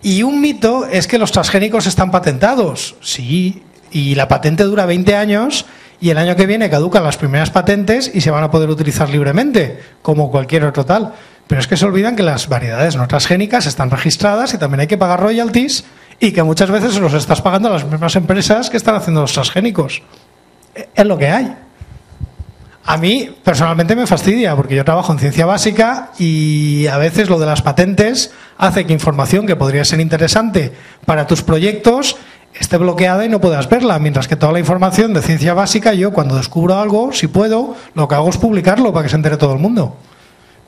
Y un mito es que los transgénicos están patentados. Sí, y la patente dura 20 años y el año que viene caducan las primeras patentes y se van a poder utilizar libremente, como cualquier otro tal. Pero es que se olvidan que las variedades no transgénicas están registradas y también hay que pagar royalties y que muchas veces se los estás pagando a las mismas empresas que están haciendo los transgénicos. Es lo que hay. A mí, personalmente, me fastidia, porque yo trabajo en ciencia básica y a veces lo de las patentes hace que información que podría ser interesante para tus proyectos esté bloqueada y no puedas verla, mientras que toda la información de ciencia básica, yo cuando descubro algo, si puedo, lo que hago es publicarlo para que se entere todo el mundo.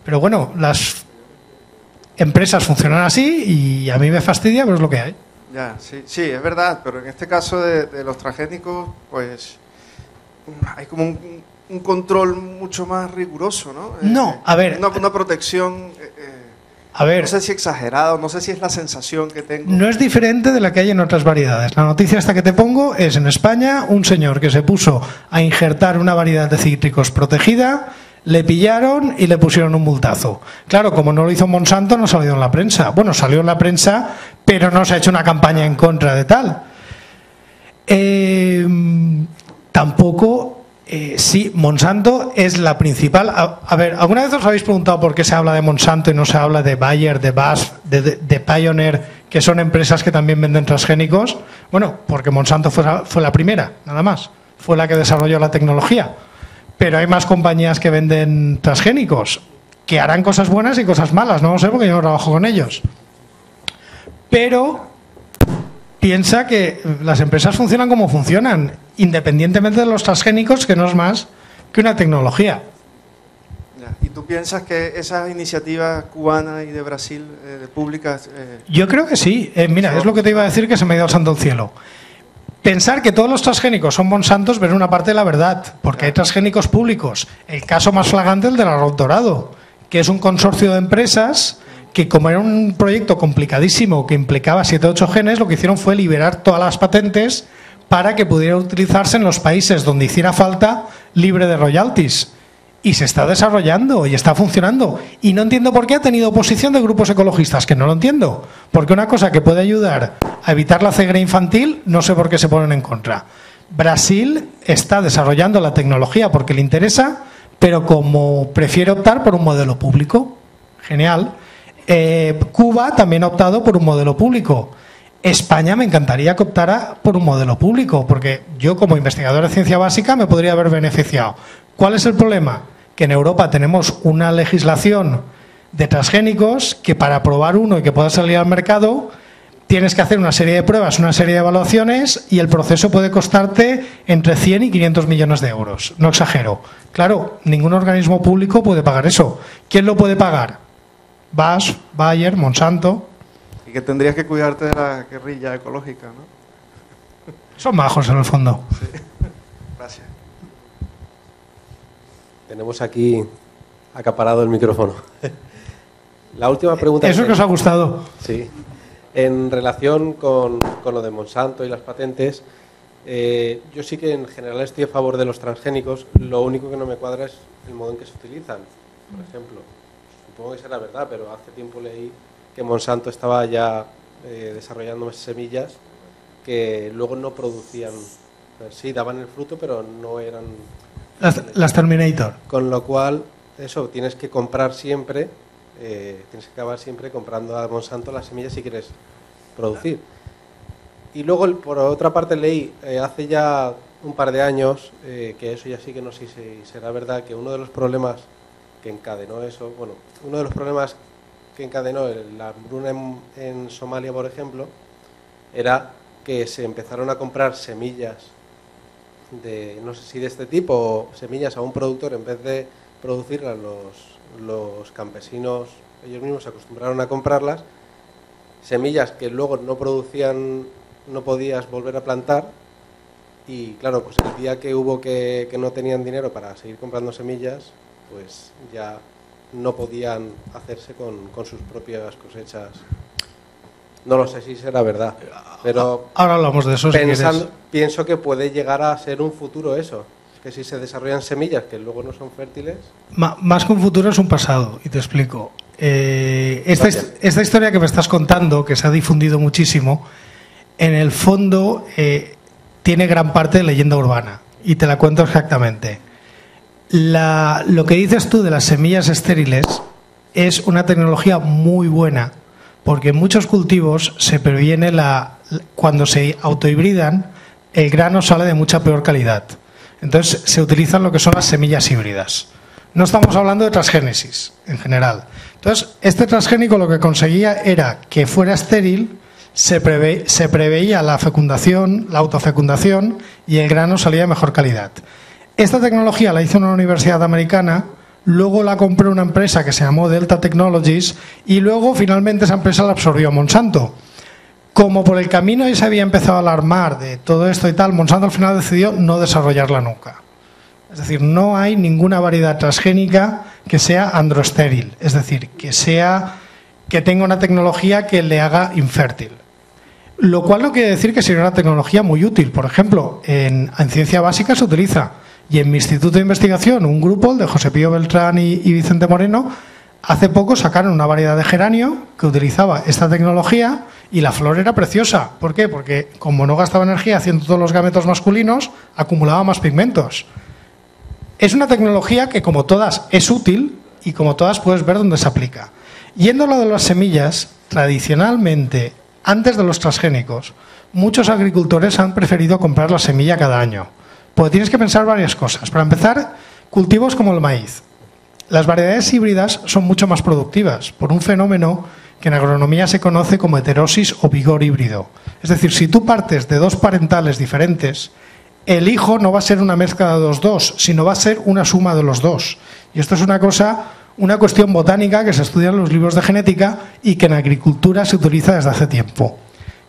Pero bueno, las empresas funcionan así y a mí me fastidia, pero es lo que hay. Ya, sí, es verdad, pero en este caso de los transgénicos, pues hay como un control mucho más riguroso, ¿no? No, a ver. Una protección, A ver, no sé si exagerado, no sé si es la sensación que tengo. no es diferente de la que hay en otras variedades. La noticia esta que te pongo es en España un señor que se puso a injertar una variedad de cítricos protegida, le pillaron y le pusieron un multazo. Claro, como no lo hizo Monsanto, no salió en la prensa. Bueno, salió en la prensa, pero no se ha hecho una campaña en contra de tal. Tampoco... sí, Monsanto es la principal. A ver, ¿alguna vez os habéis preguntado por qué se habla de Monsanto y no se habla de Bayer, de BASF, de Pioneer, que son empresas que también venden transgénicos? Bueno, porque Monsanto fue la primera, nada más. Fue la que desarrolló la tecnología. Pero hay más compañías que venden transgénicos, que harán cosas buenas y cosas malas. No lo sé porque yo no trabajo con ellos. Pero piensa que las empresas funcionan como funcionan, independientemente de los transgénicos, que no es más que una tecnología. ¿Y tú piensas que esa iniciativa cubana y de Brasil, de públicas... Yo creo que sí. Mira, es lo que te iba a decir, que se me ha ido al santo al cielo. Pensar que todos los transgénicos son Monsantos, ver una parte de la verdad, porque hay transgénicos públicos. El caso más flagrante es el del arroz dorado, que es un consorcio de empresas que, como era un proyecto complicadísimo que implicaba 7 o 8 genes, lo que hicieron fue liberar todas las patentes para que pudiera utilizarse en los países donde hiciera falta, libre de royalties. Y se está desarrollando y está funcionando. Y no entiendo por qué ha tenido oposición de grupos ecologistas, que no lo entiendo. Porque una cosa que puede ayudar a evitar la ceguera infantil, no sé por qué se ponen en contra. Brasil está desarrollando la tecnología porque le interesa, pero como prefiere optar por un modelo público. Genial. Cuba también ha optado por un modelo público. España me encantaría que optara por un modelo público, porque yo como investigador de ciencia básica me podría haber beneficiado. ¿Cuál es el problema? Que en Europa tenemos una legislación de transgénicos que para probar uno y que pueda salir al mercado tienes que hacer una serie de pruebas, una serie de evaluaciones y el proceso puede costarte entre 100 y 500 millones de euros. No exagero. Claro, ningún organismo público puede pagar eso. ¿Quién lo puede pagar? BASF, Bayer, Monsanto. Y que tendrías que cuidarte de la guerrilla ecológica, ¿no? Son majos en el fondo. Sí. Gracias. Tenemos aquí acaparado el micrófono. La última pregunta... ¿Eso que os ha gustado? Sí. En relación con lo de Monsanto y las patentes, yo sí que en general estoy a favor de los transgénicos. Lo único que no me cuadra es el modo en que se utilizan. Por ejemplo, supongo que será verdad, pero hace tiempo leí que Monsanto estaba ya desarrollando semillas que luego no producían. Sí, daban el fruto, pero no eran... Las Terminator. Con lo cual, eso, tienes que comprar siempre, tienes que acabar siempre comprando a Monsanto las semillas si quieres producir. Y luego, por otra parte, leí hace ya un par de años, que eso ya sí que no sé si será verdad, que uno de los problemas que encadenó eso, bueno, uno de los problemas que encadenó la hambruna en Somalia, por ejemplo, era que se empezaron a comprar semillas de, no sé si de este tipo, o semillas a un productor en vez de producirlas los campesinos, ellos mismos se acostumbraron a comprarlas, semillas que luego no producían, no podías volver a plantar, y claro, pues el día que hubo que no tenían dinero para seguir comprando semillas, pues ya no podían hacerse con sus propias cosechas. No lo sé si será verdad, pero ahora hablamos de eso. Pienso que puede llegar a ser un futuro eso, que si se desarrollan semillas que luego no son fértiles... Más que un futuro es un pasado, y te explico. Esta historia que me estás contando, que se ha difundido muchísimo, en el fondo tiene gran parte de leyenda urbana, y te la cuento exactamente. Lo que dices tú de las semillas estériles es una tecnología muy buena, porque en muchos cultivos se previene cuando se autohibridan, el grano sale de mucha peor calidad. Entonces se utilizan lo que son las semillas híbridas. No estamos hablando de transgénesis en general. Entonces, este transgénico lo que conseguía era que fuera estéril se preveía la fecundación, la autofecundación, y el grano salía de mejor calidad. Esta tecnología la hizo una universidad americana, luego la compró una empresa que se llamó Delta Technologies y luego finalmente esa empresa la absorbió Monsanto. Como por el camino ya se había empezado a alarmar de todo esto y tal, Monsanto al final decidió no desarrollarla nunca. Es decir, no hay ninguna variedad transgénica que sea androestéril, es decir, que tenga una tecnología que le haga infértil. Lo cual no quiere decir que sea una tecnología muy útil. Por ejemplo, en ciencia básica se utiliza. Y en mi instituto de investigación, un grupo, el de José Pío Beltrán y Vicente Moreno, hace poco sacaron una variedad de geranio que utilizaba esta tecnología y la flor era preciosa. ¿Por qué? Porque como no gastaba energía haciendo todos los gametos masculinos, acumulaba más pigmentos. Es una tecnología que, como todas, es útil y como todas puedes ver dónde se aplica. Yendo a lo de las semillas, tradicionalmente, antes de los transgénicos, muchos agricultores han preferido comprar la semilla cada año. Porque tienes que pensar varias cosas. Para empezar, cultivos como el maíz. Las variedades híbridas son mucho más productivas por un fenómeno que en agronomía se conoce como heterosis o vigor híbrido. Es decir, si tú partes de dos parentales diferentes, el hijo no va a ser una mezcla de los dos, sino va a ser una suma de los dos. Y esto es una cuestión botánica que se estudia en los libros de genética y que en agricultura se utiliza desde hace tiempo.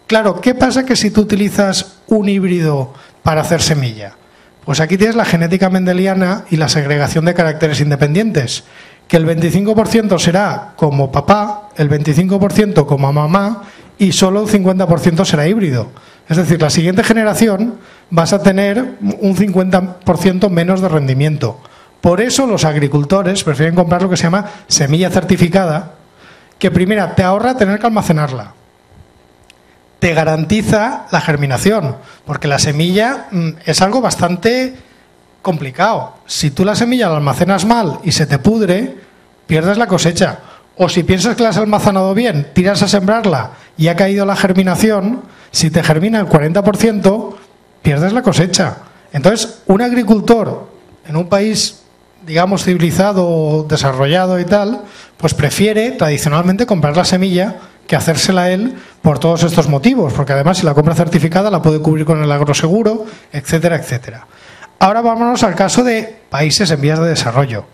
Claro, ¿qué pasa que si tú utilizas un híbrido para hacer semilla? Pues aquí tienes la genética mendeliana y la segregación de caracteres independientes, que el 25% será como papá, el 25% como mamá y solo el 50% será híbrido. Es decir, la siguiente generación vas a tener un 50% menos de rendimiento. Por eso los agricultores prefieren comprar lo que se llama semilla certificada, que primero te ahorra tener que almacenarla. Te garantiza la germinación, porque la semilla es algo bastante complicado. Si tú la semilla la almacenas mal y se te pudre, pierdes la cosecha. O si piensas que la has almacenado bien, tiras a sembrarla y ha caído la germinación, si te germina el 40%, pierdes la cosecha. Entonces, un agricultor en un país, digamos, civilizado, desarrollado y tal, pues prefiere tradicionalmente comprar la semilla que hacérsela él por todos estos motivos, porque además si la compra certificada la puede cubrir con el agroseguro, etcétera, etcétera. Ahora vámonos al caso de países en vías de desarrollo.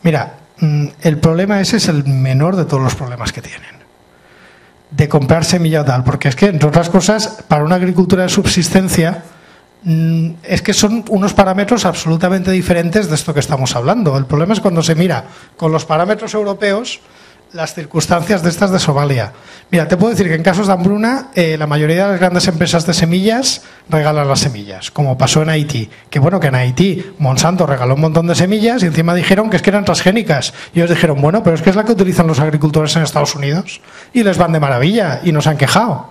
Mira, el problema ese es el menor de todos los problemas que tienen, de comprar semilla o tal, porque es que, entre otras cosas, para una agricultura de subsistencia, es que son unos parámetros absolutamente diferentes de esto que estamos hablando. El problema es cuando se mira con los parámetros europeos las circunstancias de estas de Somalia. Mira, te puedo decir que en casos de hambruna la mayoría de las grandes empresas de semillas regalan las semillas, como pasó en Haití. Que bueno, que en Haití Monsanto regaló un montón de semillas y encima dijeron que es que eran transgénicas. Y ellos dijeron, bueno, pero es que es la que utilizan los agricultores en Estados Unidos y les van de maravilla y nos han quejado.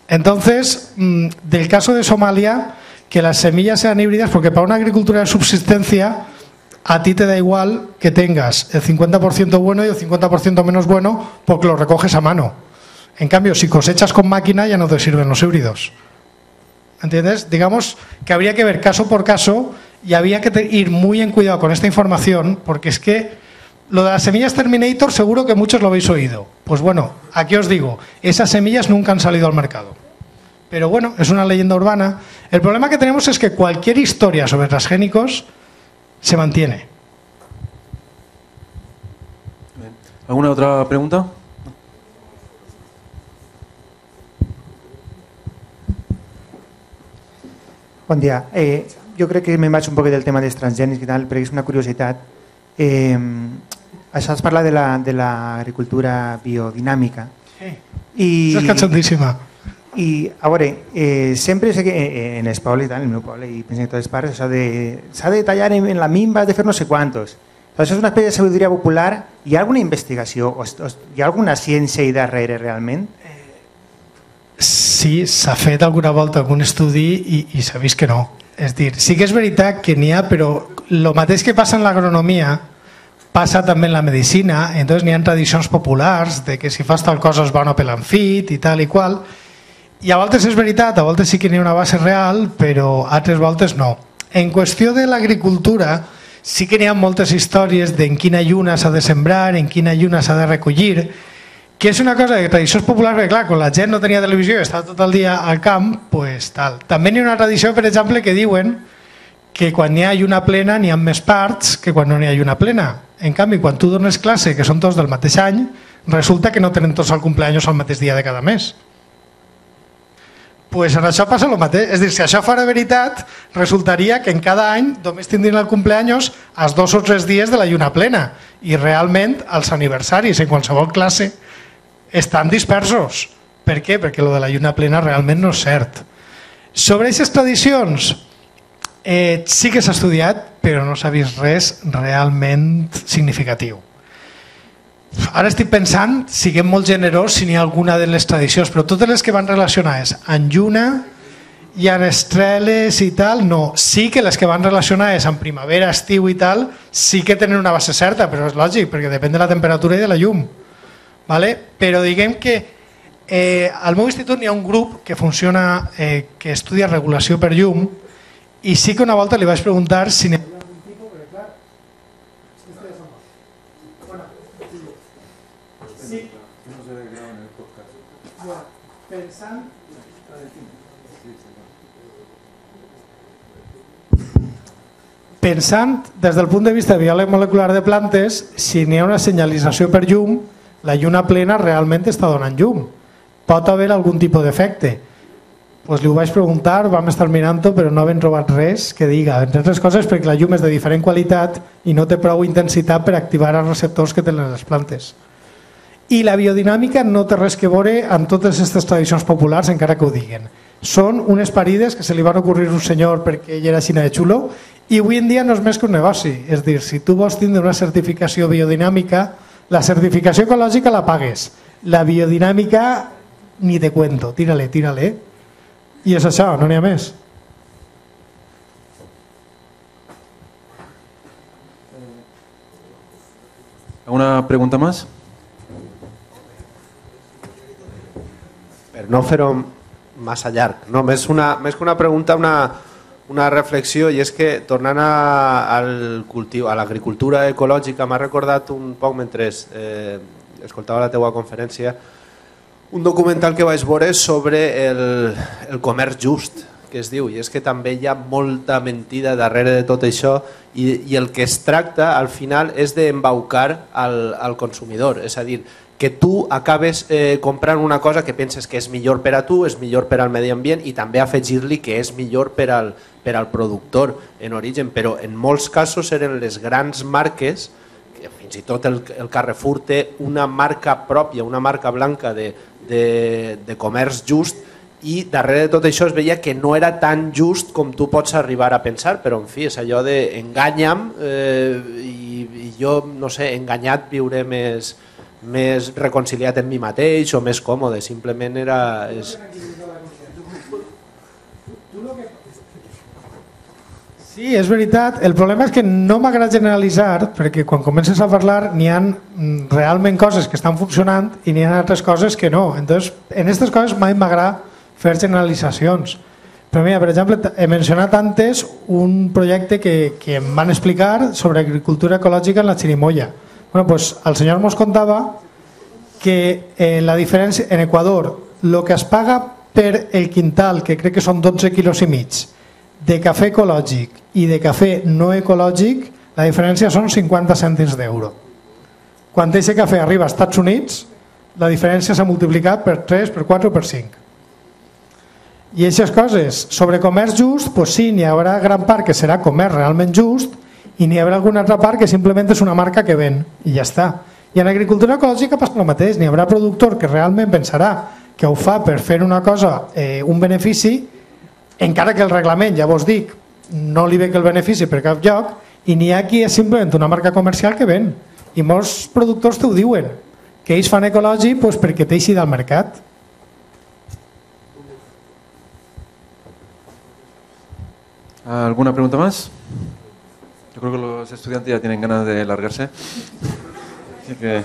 Entonces, del caso de Somalia, que las semillas sean híbridas, porque para una agricultura de subsistencia a ti te da igual que tengas el 50% bueno y el 50% menos bueno porque lo recoges a mano. En cambio, si cosechas con máquina ya no te sirven los híbridos. ¿Entiendes? Digamos que habría que ver caso por caso y había que ir muy en cuidado con esta información, porque es que lo de las semillas Terminator seguro que muchos lo habéis oído. Pues bueno, aquí os digo, esas semillas nunca han salido al mercado. Pero bueno, es una leyenda urbana. El problema que tenemos es que cualquier historia sobre transgénicos se mantiene. ¿Alguna otra pregunta? Bon dia. Jo crec que me'n vaig un poc del tema dels transgènics i tal, perquè és una curiositat. Això es parla de l'agricultura biodinàmica. És cachondíssima. I, a veure, sempre sé que en els pobles, en el meu poble i penso en totes parts, s'ha de tallar en la minva, has de fer no sé quantos. Això és una espècie de sabidoria popular. Hi ha alguna investigació? Hi ha alguna ciència ahí darrere realment? Sí, s'ha fet alguna volta algun estudi i s'ha vist que no. És dir, sí que és veritat que n'hi ha, però el mateix que passa en l'agronomia passa també en la medicina. Entonces n'hi ha tradicions populars de que si fas tal cosa es va una pelanfit i tal i qual. I a voltes és veritat, a voltes sí que n'hi ha una base real, però altres voltes no. En qüestió de l'agricultura, sí que n'hi ha moltes històries d'en quina lluna s'ha de sembrar, en quina lluna s'ha de recollir, que és una cosa de tradicions populars, perquè clar, quan la gent no tenia televisió i estava tot el dia al camp, pues tal. També n'hi ha una tradició, per exemple, que diuen que quan hi ha lluna plena n'hi ha més parts que quan no n'hi ha lluna plena. En canvi, quan tu dones classe, que són tots del mateix any, resulta que no tenen tots el cumpleaños al mateix dia de cada mes. Pues en això passa el mateix. És a dir, si això fora veritat, resultaria que en cada any només tindrien el cumpleaños els 2 o 3 dies de la lluna plena. I realment els aniversaris en qualsevol classe estan dispersos. Per què? Perquè lo de la lluna plena realment no és cert. Sobre aquestes tradicions, sí que s'ha estudiat, però no s'ha vist res realment significatiu. Ara estic pensant, siguem molt generós si n'hi ha alguna de les tradicions, però totes les que van relacionades amb lluna i amb estreles i tal, no. Sí que les que van relacionades amb primavera, estiu i tal, sí que tenen una base certa, però és lògic, perquè depèn de la temperatura i de la llum. Vale? Però diguem que al meu institut n'hi ha un grup que funciona, que estudia regulació per llum, i sí que una volta li vaig preguntar si n'hi havia algun tipus, perquè clar, sí, pensant des del punt de vista biòleg molecular de plantes, si n'hi ha una senyalització per llum, la lluna plena realment està donant llum. Pot haver algun tipus d'efecte. Pues li ho vaig preguntar, vam estar mirant-ho, però no vam trobat res que diga. Entre altres coses perquè la llum és de diferent qualitat i no té prou intensitat per activar els receptors que tenen les plantes. I la biodinàmica no té res que veure amb totes aquestes tradicions populars, encara que ho diguen. Són unes parides que se li van ocorrir un senyor perquè ell era així de xulo i avui en dia no és més que un negoci. És dir, si tu vols tindre una certificació biodinàmica, la certificació ecològica la pagues. La biodinàmica ni te cuento, tírale, tírale. I és això, no n'hi ha més. ¿Alguna pregunta más? Per no fer-ho massa llarg, no, més que una pregunta, una reflexió, i és que tornant al cultiu, a l'agricultura ecològica, m'ha recordat un poc mentre escoltava la teua conferència un documental que vaig veure sobre el comerç just, que es diu, i és que també hi ha molta mentida darrere de tot això i el que es tracta al final és d'embaucar al consumidor, és a dir, que tu acabes comprant una cosa que penses que és millor per a tu, és millor per al medi ambient i també afegir-li que és millor per al productor en origen, però en molts casos eren les grans marques, que fins i tot el Carrefour té una marca pròpia, una marca blanca de comerç just, i darrere de tot això es veia que no era tan just com tu pots arribar a pensar, però en fi, és allò d'enganya'm i jo, no sé, enganyat viuré més reconciliat amb mi mateix o més còmode, simplement era... Sí, és veritat. El problema és que no m'agrada generalitzar, perquè quan comences a parlar n'hi ha realment coses que estan funcionant i n'hi ha altres coses que no. Entonces, en aquestes coses mai m'agrada fer generalitzacions. Però mira, per exemple, he mencionat antes un projecte que em van explicar sobre agricultura ecològica en la Chirimoya. Bueno, pues el senyor nos contava que la diferència en Equador, el que es paga per el quintal, que crec que són 12 quilos i mig, de cafè ecològic i de cafè no ecològic, la diferència són 50 cèntims d'euro. Quan aquest cafè arriba als Estats Units, la diferència s'ha multiplicat per 3, per 4 o per 5. I aquestes coses, sobre comerç just, pues sí, n'hi haurà gran part que serà comerç realment just i n'hi haurà alguna altra part que simplement és una marca que ven i ja està. I en agricultura ecològica passa el mateix, n'hi haurà productor que realment pensarà que ho fa per fer una cosa, un benefici, encara que el reglament, ja vos dic, no li ve que el benefici per cap lloc, i n'hi ha qui és simplement una marca comercial que ven. I molts productors t'ho diuen, que ells fan ecològic perquè t'eixi del mercat. ¿Alguna pregunta más? Yo creo que los estudiantes ya tienen ganas de largarse. Así que...